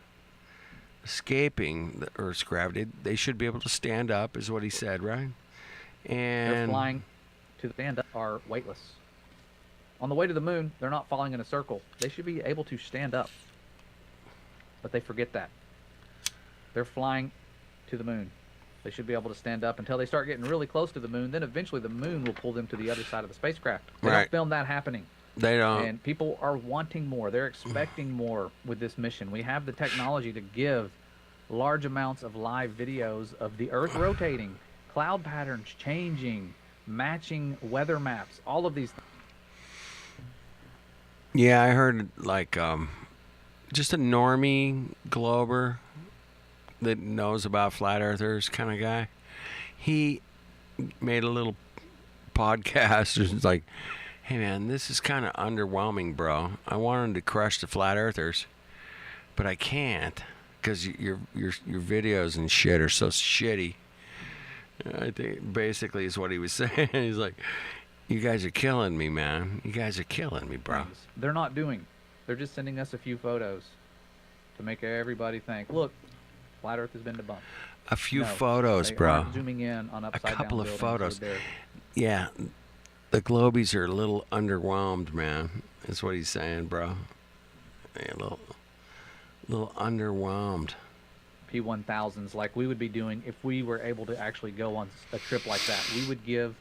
escaping the Earth's gravity. They should be able to stand up, is what he said, right? And They're flying to the stand up are weightless. On the way to the moon, they're not falling in a circle. They should be able to stand up. But they forget that. They're flying to the moon. They should be able to stand up until they start getting really close to the moon. Then eventually the moon will pull them to the other side of the spacecraft. They Right. don't film that happening. They don't. And people are wanting more. They're expecting more with this mission. We have the technology to give large amounts of live videos of the Earth rotating, cloud patterns changing, matching weather maps, all of these things. Yeah, I heard like just a normie glober that knows about flat earthers kind of guy. He made a little podcast. It's like, hey man, this is kind of underwhelming, bro. I wanted to crush the flat earthers, but I can't because your videos and shit are so shitty. I think basically is what he was saying. He's like, you guys are killing me, man. You guys are killing me, bro. They're not doing. They're just sending us a few photos to make everybody think, look, flat Earth has been debunked. A few No, photos, they bro. aren't zooming in on A upside couple down of buildings photos. with their- Yeah, the Globies are a little underwhelmed, man. That's what he's saying, bro. Yeah, a little underwhelmed. P1000s like we would be doing if we were able to actually go on a trip like that. We would give.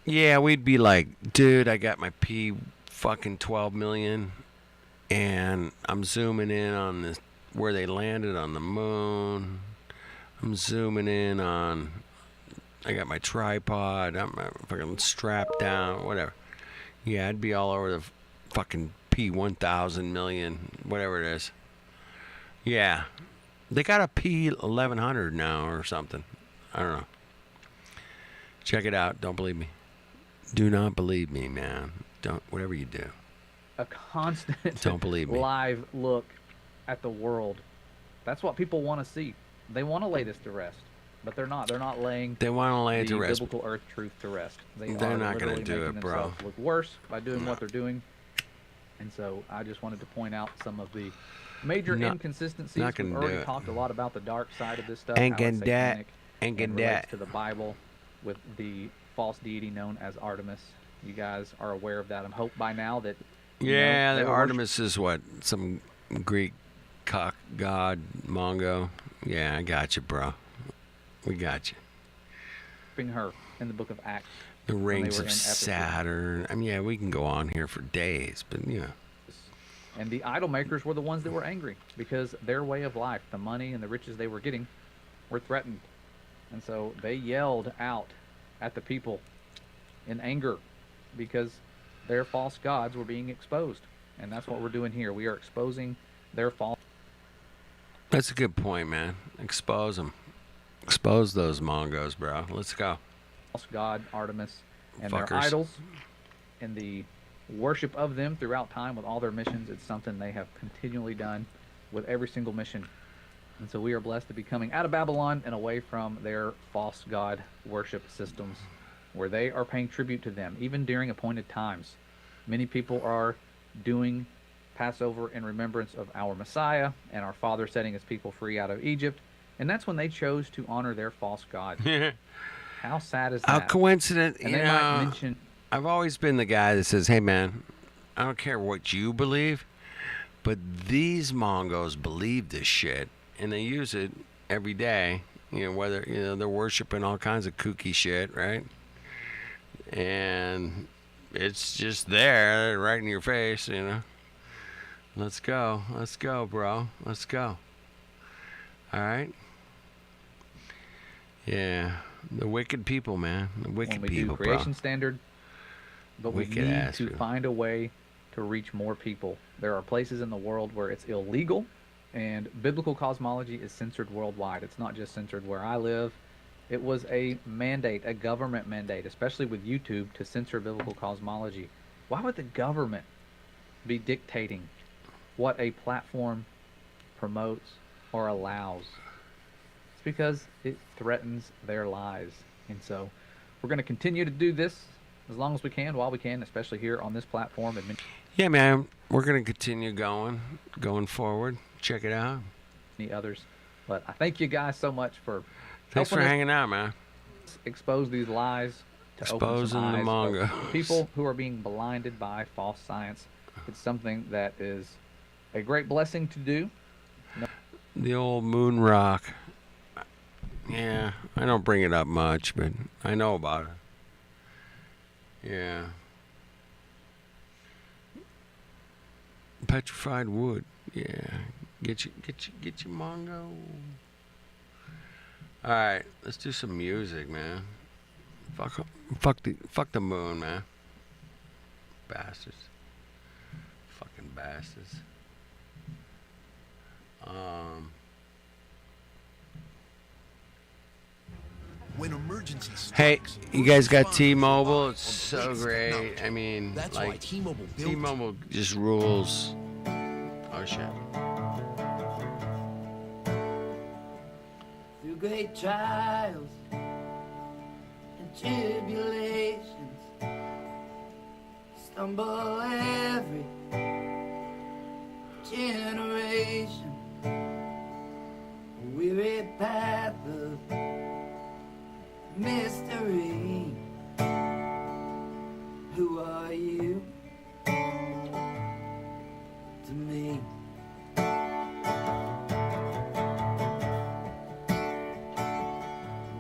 Yeah, we'd be like, dude, I got my P fucking 12 million, and I'm zooming in on this where they landed on the moon. I'm zooming in on. I got my tripod. I'm fucking strapped down. Whatever. Yeah, I'd be all over the fucking P1000 million, whatever it is. Yeah. They got a P1100 now or something. I don't know. Check it out. Don't believe me. Do not believe me, man. Don't. Whatever you do. A constant Don't believe me. live look at the world. That's what people want to see. They want to lay this to rest, but they're not. They're not laying They want to lay it the to rest. biblical earth truth to rest. They're not gonna literally do making it, bro. themselves look worse by doing what they're doing. And so I just wanted to point out some of the major Not- inconsistencies. not We've gonna already do it. talked a lot about the dark side of this stuff. Ain't how gonna it's do it. satanic Ain't and gonna do relates it. to the Bible with the false deity known as Artemis. You guys are aware of that. I hope by now that Yeah, they the were Artemis is what? Some Greek cock god Mongo. Yeah, I got you, bro. We got you. worshiping her in the book of Acts. The they rings were of in Ephesus. Saturn. I mean, yeah, we can go on here for days, but you know. And the idol makers were the ones that were angry because their way of life, the money and the riches they were getting, were threatened. And so they yelled out at the people in anger because their false gods were being exposed. And that's what we're doing here. We are exposing their false That's a good point, man. Expose them. Expose those Mongos, bro. Let's go. god, Artemis, and Fuckers. their idols, and the worship of them throughout time with all their missions. It's something they have continually done with every single mission. And so we are blessed to be coming out of Babylon and away from their false god worship systems where they are paying tribute to them, even during appointed times. Many people are doing Passover in remembrance of our Messiah and our Father setting his people free out of Egypt. And that's when they chose to honor their false god. How sad is that? How coincident, And you they might know. mention I've always been the guy that says, hey, man, I don't care what you believe, but these Mongos believe this shit, and they use it every day. You know, whether, you know, they're worshiping all kinds of kooky shit, right? And it's just there, right in your face, you know. Let's go. Let's go, bro. Let's go. All right? Yeah. The wicked people, man. The wicked when we people, do creation bro. standard, but we Wicked need ass to people. find a way to reach more people. There are places in the world where it's illegal, and biblical cosmology is censored worldwide. It's not just censored where I live. It was a mandate, a government mandate, especially with YouTube, to censor biblical cosmology. Why would the government be dictating what a platform promotes or allows? It's because it threatens their lives. And so we're going to continue to do this as long as we can, while we can, especially here on this platform. And Yeah, man. We're going to continue going forward. Check it out. many others. But I thank you guys so much for Thanks for helping us hanging out, man. expose these lies, to open Exposing some the eyes Mongos. of people who are being blinded by false science. It's something that is a great blessing to do. The old moon rock. Yeah, I don't bring it up much, but I know about it. Yeah. Petrified wood. Yeah. Get your Mongo. All right, let's do some music, man. Fuck the moon, man. Bastards. Fucking bastards. When emergency Hey, strikes, you guys got first T-Mobile? responders It's rely so on the latest great. technology. I mean, That's why like, T-Mobile built T-Mobile just rules. Oh, shit. Through great trials and tribulations, stumble every generation. A weary path of mystery. Who are you to me?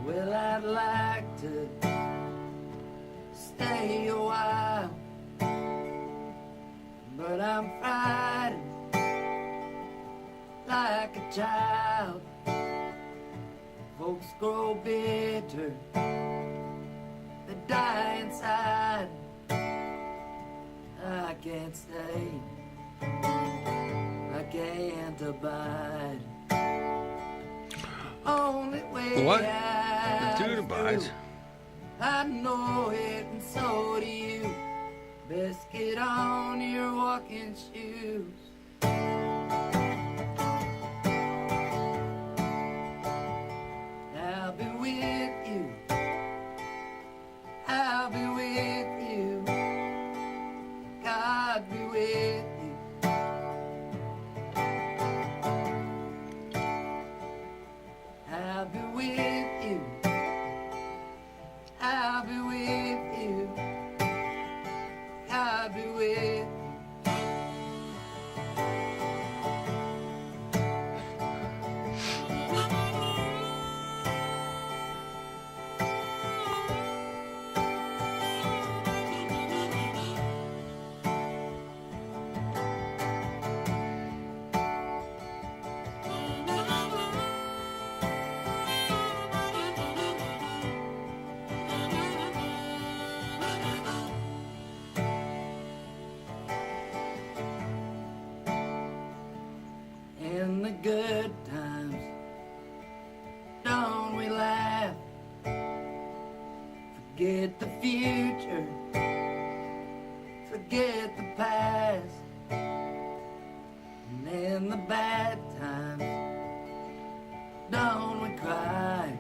Well, I'd like to stay a while, but I'm frightened like a child. Folks grow bitter, they die inside. I can't stay, I can't abide. Only way What? out The dude is abides. through. I know it, and so do you. Best get on your walking shoes. I'll be with you. I'll be with you. God be with you. I'll be with you. I'll be with you. I'll be with you. In the good times, don't we laugh? Forget the future, forget the past. And in the bad times, don't we cry?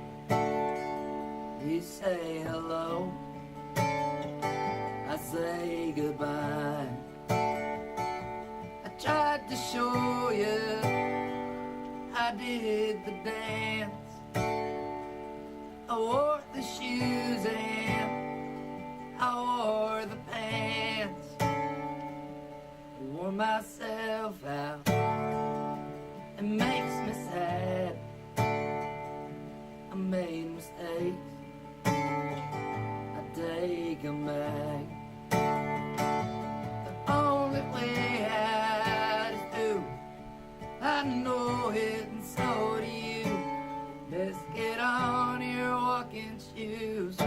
You say hello, I say goodbye. I tried to show you I did the dance. I wore the shoes and I wore the pants. I wore myself out. It makes me sad. I made mistakes. I take them back. The only way out is through. I know it, and so do you. Let's get on your walking shoes.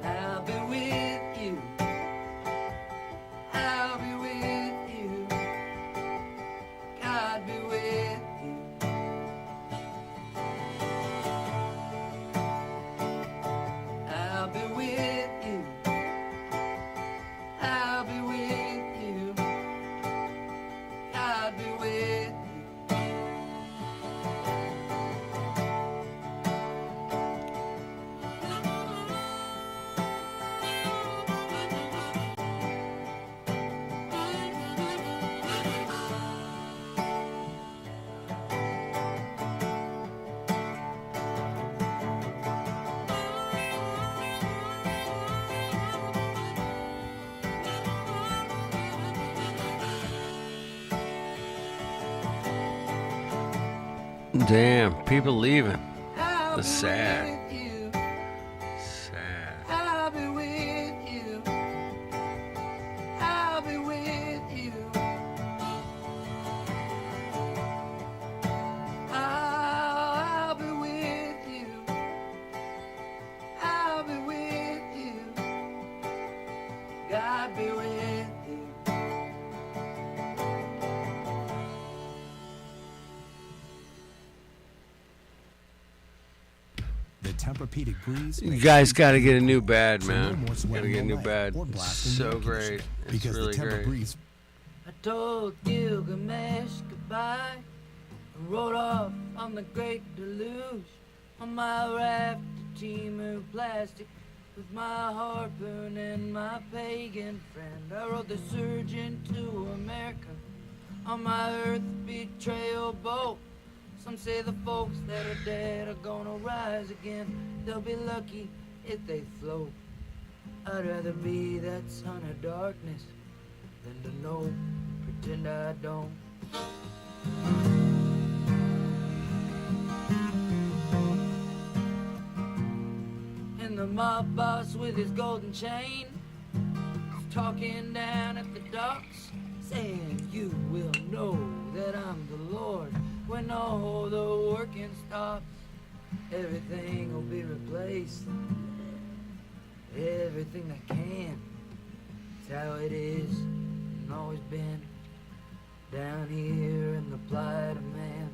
I'll be with you. I'll be with you. God be with you. I'll be with you. I'll be with you. God be with you. Damn, people leaving. I'll The be sad. with you. Sad. I'll be with you. I'll be with you. I'll be with you. I'll be with you. God be with you. The Tempur-Pedic breeze. You makes guys sleep got to get a easier. new bed, So no man. more Got sweating to get a new away bed. or It's blasting so the air great. conditioner, It's because really the great. Tempur-Breeze I told Gilgamesh goodbye and rode off on the great deluge on my raft of Timu plastic with my harpoon and my pagan friend. I rode the surge into America on my earth betrayal boat. Some say the folks that are dead are gonna rise again. They'll be lucky if they float. I'd rather be that son of darkness than to know, pretend I don't. And the mob boss with his golden chain is talking down at the docks, saying you will know that I'm the Lord when all the working stops. Everything will be replaced, everything that can. It's how it is and always been down here in the plight of man,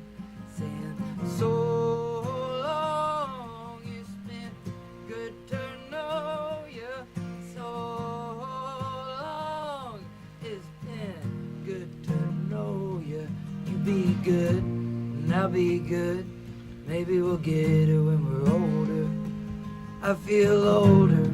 saying so long. It's been good to know you. So long. It's been good to know you. You be good and I'll be good. Maybe we'll get it when we're older. I feel older.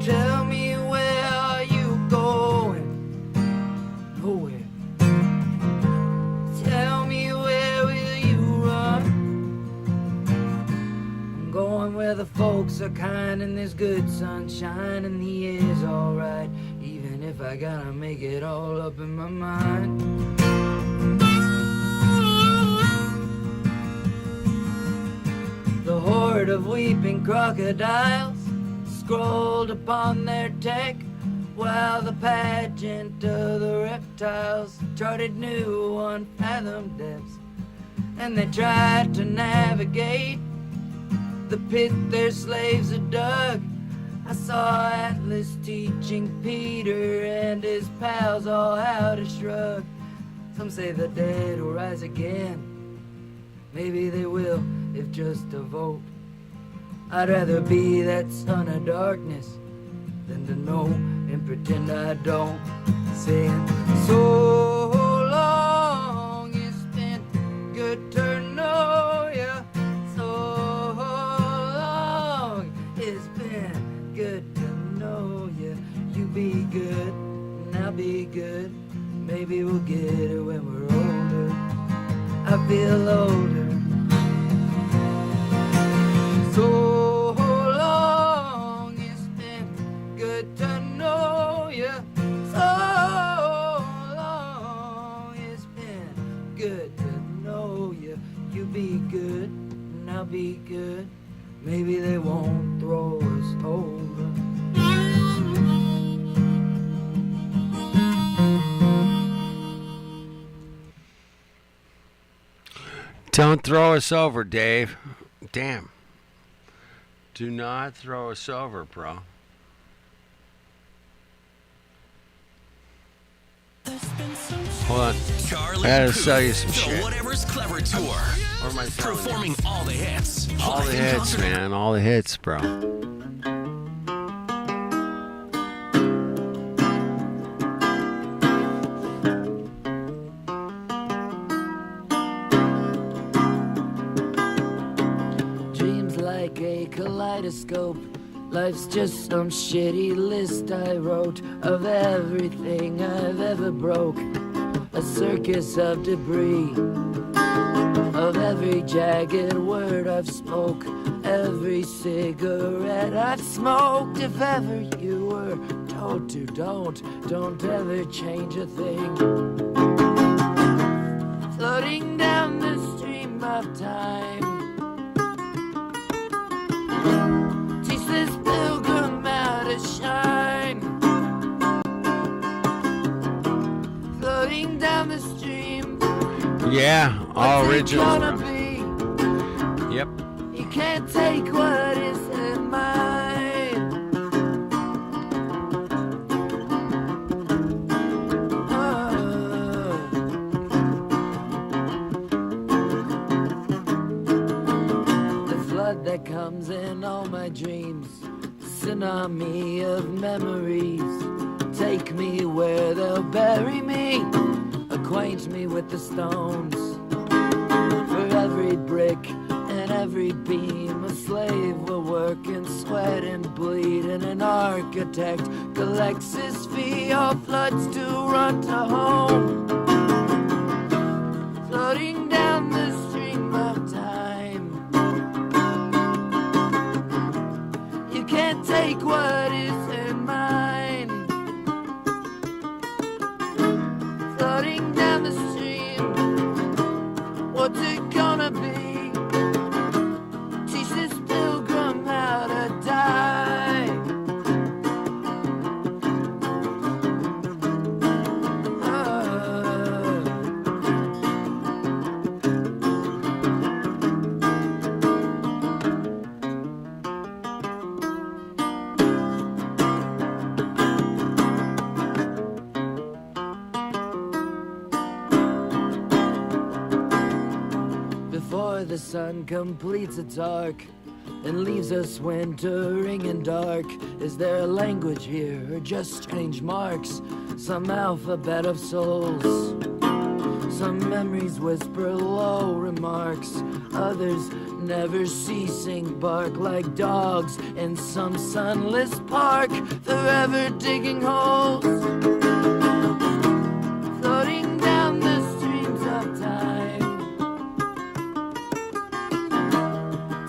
Tell me, where are you going? Nowhere. Tell me, where will you run? I'm going where the folks are kind and there's good sunshine and the air's alright, even if I gotta make it all up in my mind. The horde of weeping crocodiles scrolled upon their deck, while the pageant of the reptiles charted new unfathomed depths. And they tried to navigate the pit their slaves had dug. I saw Atlas teaching Peter and his pals all how to shrug. Some say the dead will rise again. Maybe they will, if just to vote. I'd rather be that son of darkness than to know and pretend I don't. Saying so long, it's been good to know you. So long, it's been good to know you. You be good and I'll be good. Maybe we'll get it when we're older. I feel older. So long, it's been good to know you. So long, it's been good to know you. You be good and I'll be good. Maybe they won't throw us over. Don't throw us over, Dave. Damn. Do not throw us over, bro. Hold on. Charlie I gotta Puth, sell you some the shit. Whatever's Clever Tour. What am I selling you? Performing all the hits. All the Live in hits, concert. man. All the hits, bro. Dreams like a kaleidoscope Life's just some shitty list I wrote of everything I've ever broke. A circus of debris, of every jagged word I've spoke, every cigarette I've smoked. If ever you were told to don't ever change a thing. Floating down the stream of time, teach this pilgrim how to shine. Floating down the stream, Yeah, all what's it originals, gonna bro. be? Yep. You can't take what isn't mine. Oh. The flood that comes in all my dreams, tsunami of memories. Take me where they'll bury me, acquaint me with the stones. For every brick and every beam, a slave will work and sweat and bleed, and an architect collects his fee. All floods to run to home, floating down the stream of time. You can't take what isn't mine. Floating down the stream, what's it gonna be? Teach this pilgrim how to die. Before the sun completes its arc and leaves us wintering and dark, is there a language here or just strange marks? Some alphabet of souls, some memories whisper low remarks, others never ceasing bark like dogs in some sunless park, forever digging holes, floating down the streams of time.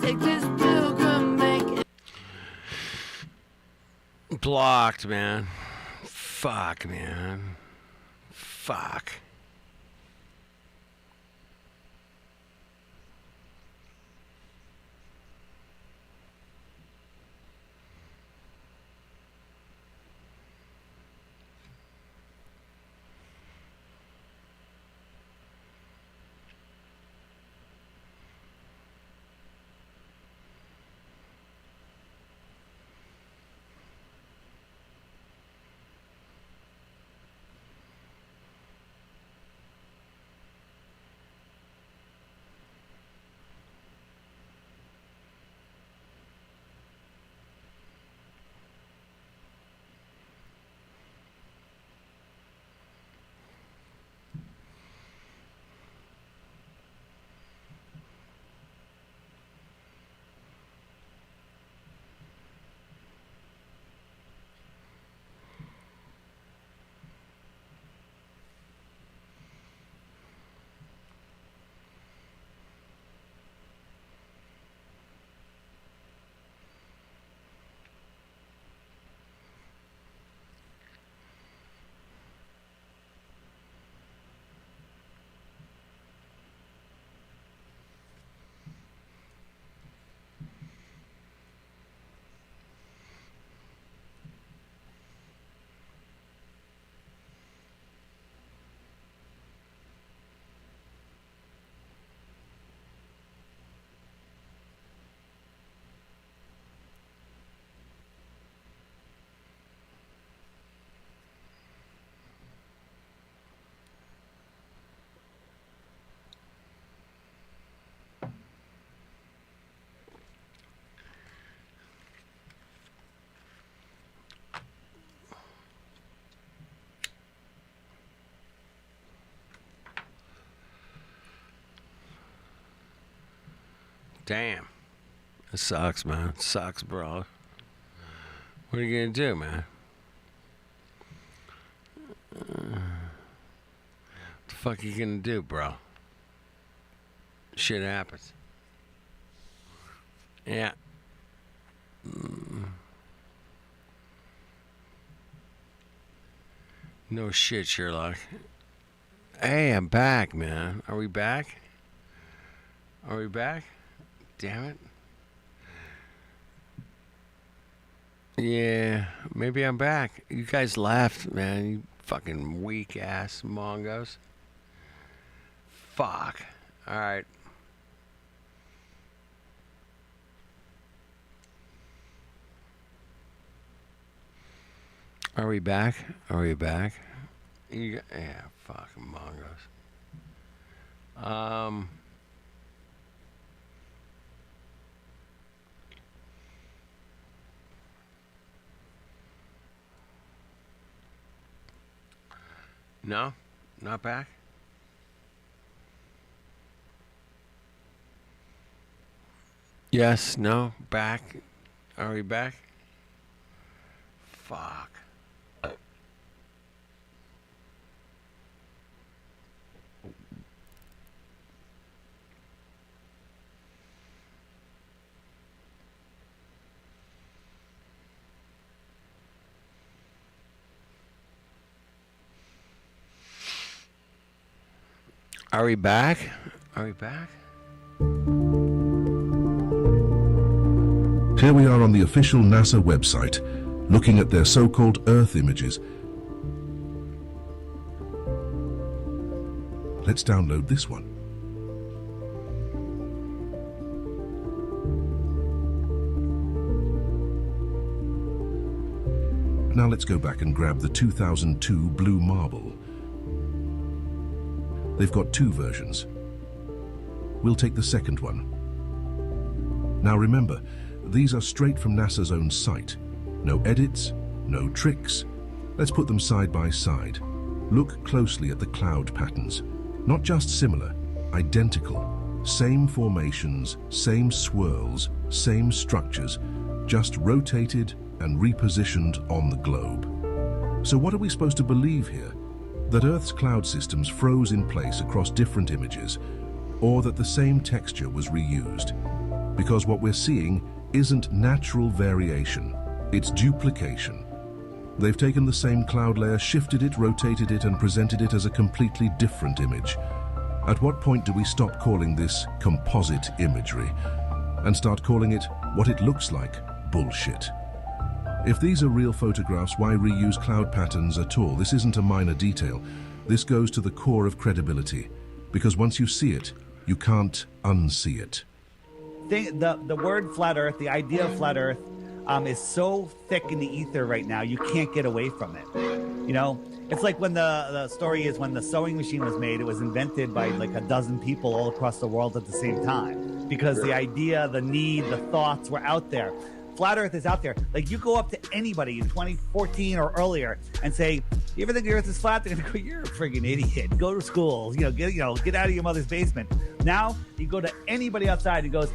Take this pilgrim, make it. Blocked, man. Fuck, man. Fuck. Damn. It sucks, man. It sucks, bro. What are you gonna do, man? What the fuck are you gonna do, bro? Shit happens. Yeah. No shit, Sherlock. Hey, I'm back, man. Are we back? Are we back? Damn it. Yeah, maybe I'm back. You guys left, man. You fucking weak ass mongos. Fuck. Alright. Are we back? Are we back? Yeah, fucking mongos. No? Not back? Yes, no, back. Are we back? Fuck. Are we back? Are we back? Here we are on the official NASA website, looking at their so-called Earth images. Let's download this one. Now let's go back and grab the 2002 Blue Marble. They've got two versions. We'll take the second one. Now remember, these are straight from NASA's own site. No edits, no tricks. Let's put them side by side. Look closely at the cloud patterns. Not just similar, identical. Same formations, same swirls, same structures, just rotated and repositioned on the globe. So what are we supposed to believe here? That Earth's cloud systems froze in place across different images, or that the same texture was reused? Because what we're seeing isn't natural variation, it's duplication. They've taken the same cloud layer, shifted it, rotated it, and presented it as a completely different image. At what point do we stop calling this composite imagery and start calling it what it looks like, bullshit? If these are real photographs, why reuse cloud patterns at all? This isn't a minor detail. This goes to the core of credibility, because once you see it, you can't unsee it. The word flat Earth, the idea of flat Earth, is so thick in the ether right now, you can't get away from it. You know, it's like when the story is when the sewing machine was made, it was invented by like a dozen people all across the world at the same time, because the idea, the need, the thoughts were out there. Flat Earth is out there. Like, you go up to anybody in 2014 or earlier and say, "You ever think the Earth is flat?" They're gonna go, "You're a friggin' idiot. Go to school. Get out of your mother's basement." Now you go to anybody outside who goes,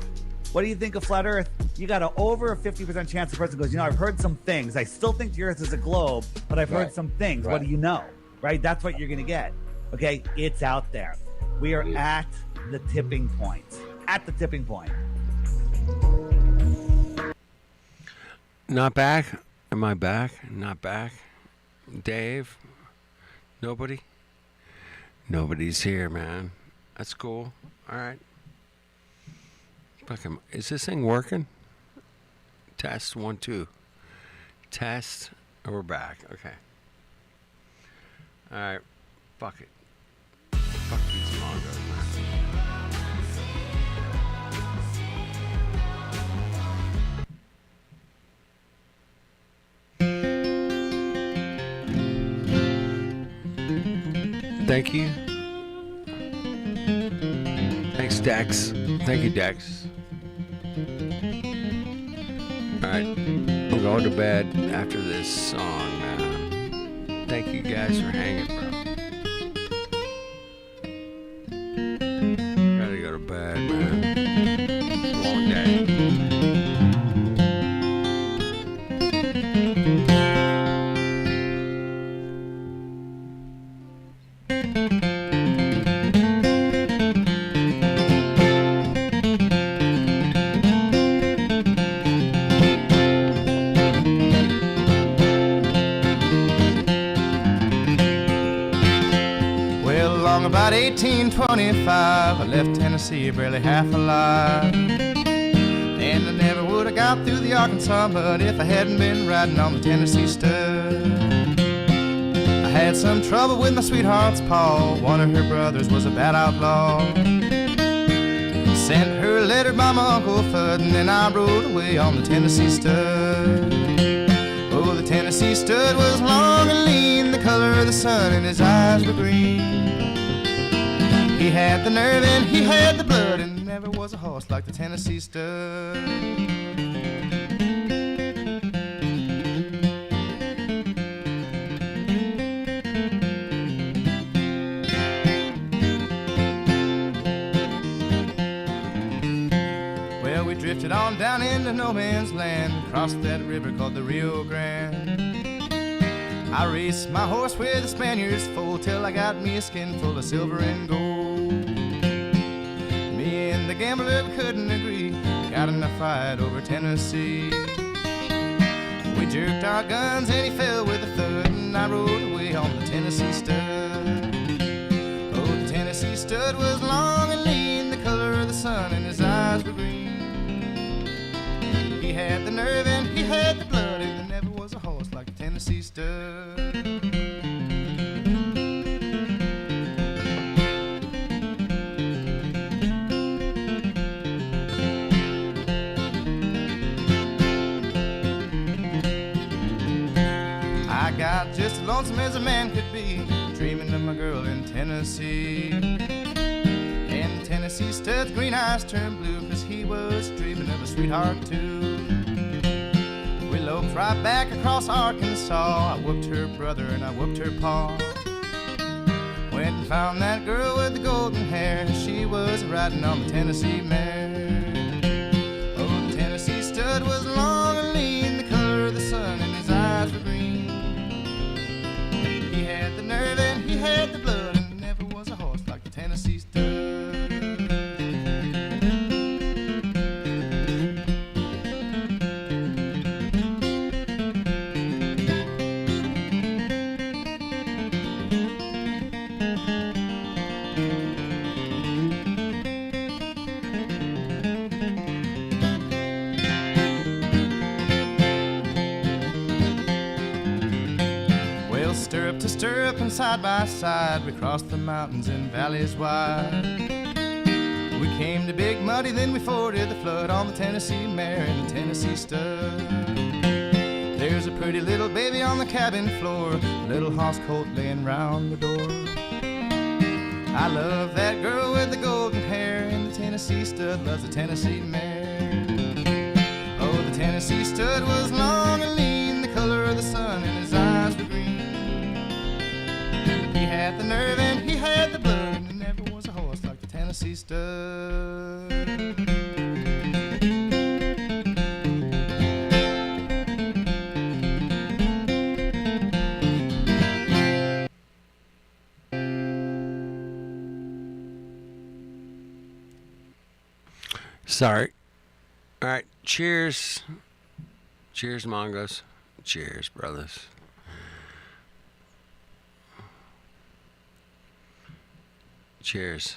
"What do you think of flat Earth?" You got over a 50% chance the person goes, "I've heard some things. I still think the Earth is a globe, but I've heard some things. What do you know?" Right? That's what you're gonna get. Okay, it's out there. We are at the tipping point. At the tipping point. Not back? Am I back? Not back? Dave? Nobody? Nobody's here, man. That's cool. Alright. Fucking, is this thing working? Test 1, 2. Test. We're back. Okay. Alright. Fuck it. Fuck these mongos, man. Thank you. Thanks, Dex. Thank you, Dex. Alright. I'm going to bed after this song, man. Thank you guys for hanging, bro. Gotta go to bed, man. Long day. about 1825, I left Tennessee barely half alive. And I never would have got through the Arkansas mud if I hadn't been riding on the Tennessee stud. I had some trouble with my sweetheart's paw. One of her brothers was a bad outlaw. Sent her a letter by my Uncle Fudd, and then I rode away on the Tennessee stud. Oh, the Tennessee stud was long and lean, the color of the sun, and his eyes were green. He had the nerve and he had the blood, and never was a horse like the Tennessee stud. Well, we drifted on down into no man's land, crossed that river called the Rio Grande. I raced my horse with the Spaniards full till I got me a skin full of silver and gold. Me and the gambler couldn't agree, got in a fight over Tennessee. We jerked our guns and he fell with a thud, and I rode away on the Tennessee stud. Oh, the Tennessee stud was long and lean, the color of the sun, and his eyes were green. He had the nerve and he had the blood, and there never was a horse like the Tennessee stud. I got just as lonesome as a man could be, dreaming of my girl in Tennessee. And the Tennessee stud's green eyes turned blue, 'cause he was dreaming of a sweetheart too. We loped right back across Arkansas. I whooped her brother and I whooped her pa. Went and found that girl with the golden hair. She was riding on the Tennessee mare. Oh, the Tennessee stud was long and lean, the color of the sun, and his eyes were green. He had the nerve and he had the blood, and never was a horse like the Tennessee stud. Stirrup to stirrup and side by side, we crossed the mountains and valleys wide. We came to Big Muddy, then we forded the flood on the Tennessee mare and the Tennessee stud. There's a pretty little baby on the cabin floor, a little hoss colt laying round the door. I love that girl with the golden hair, and the Tennessee stud loves the Tennessee mare. Oh, the Tennessee stud was long and lean, the color of the sun, and his eyes were green. He had the nerve and he had the blood, and there never was a horse like the Tennessee stud. Sorry. All right. Cheers. Cheers, Mongos. Cheers, brothers. Cheers.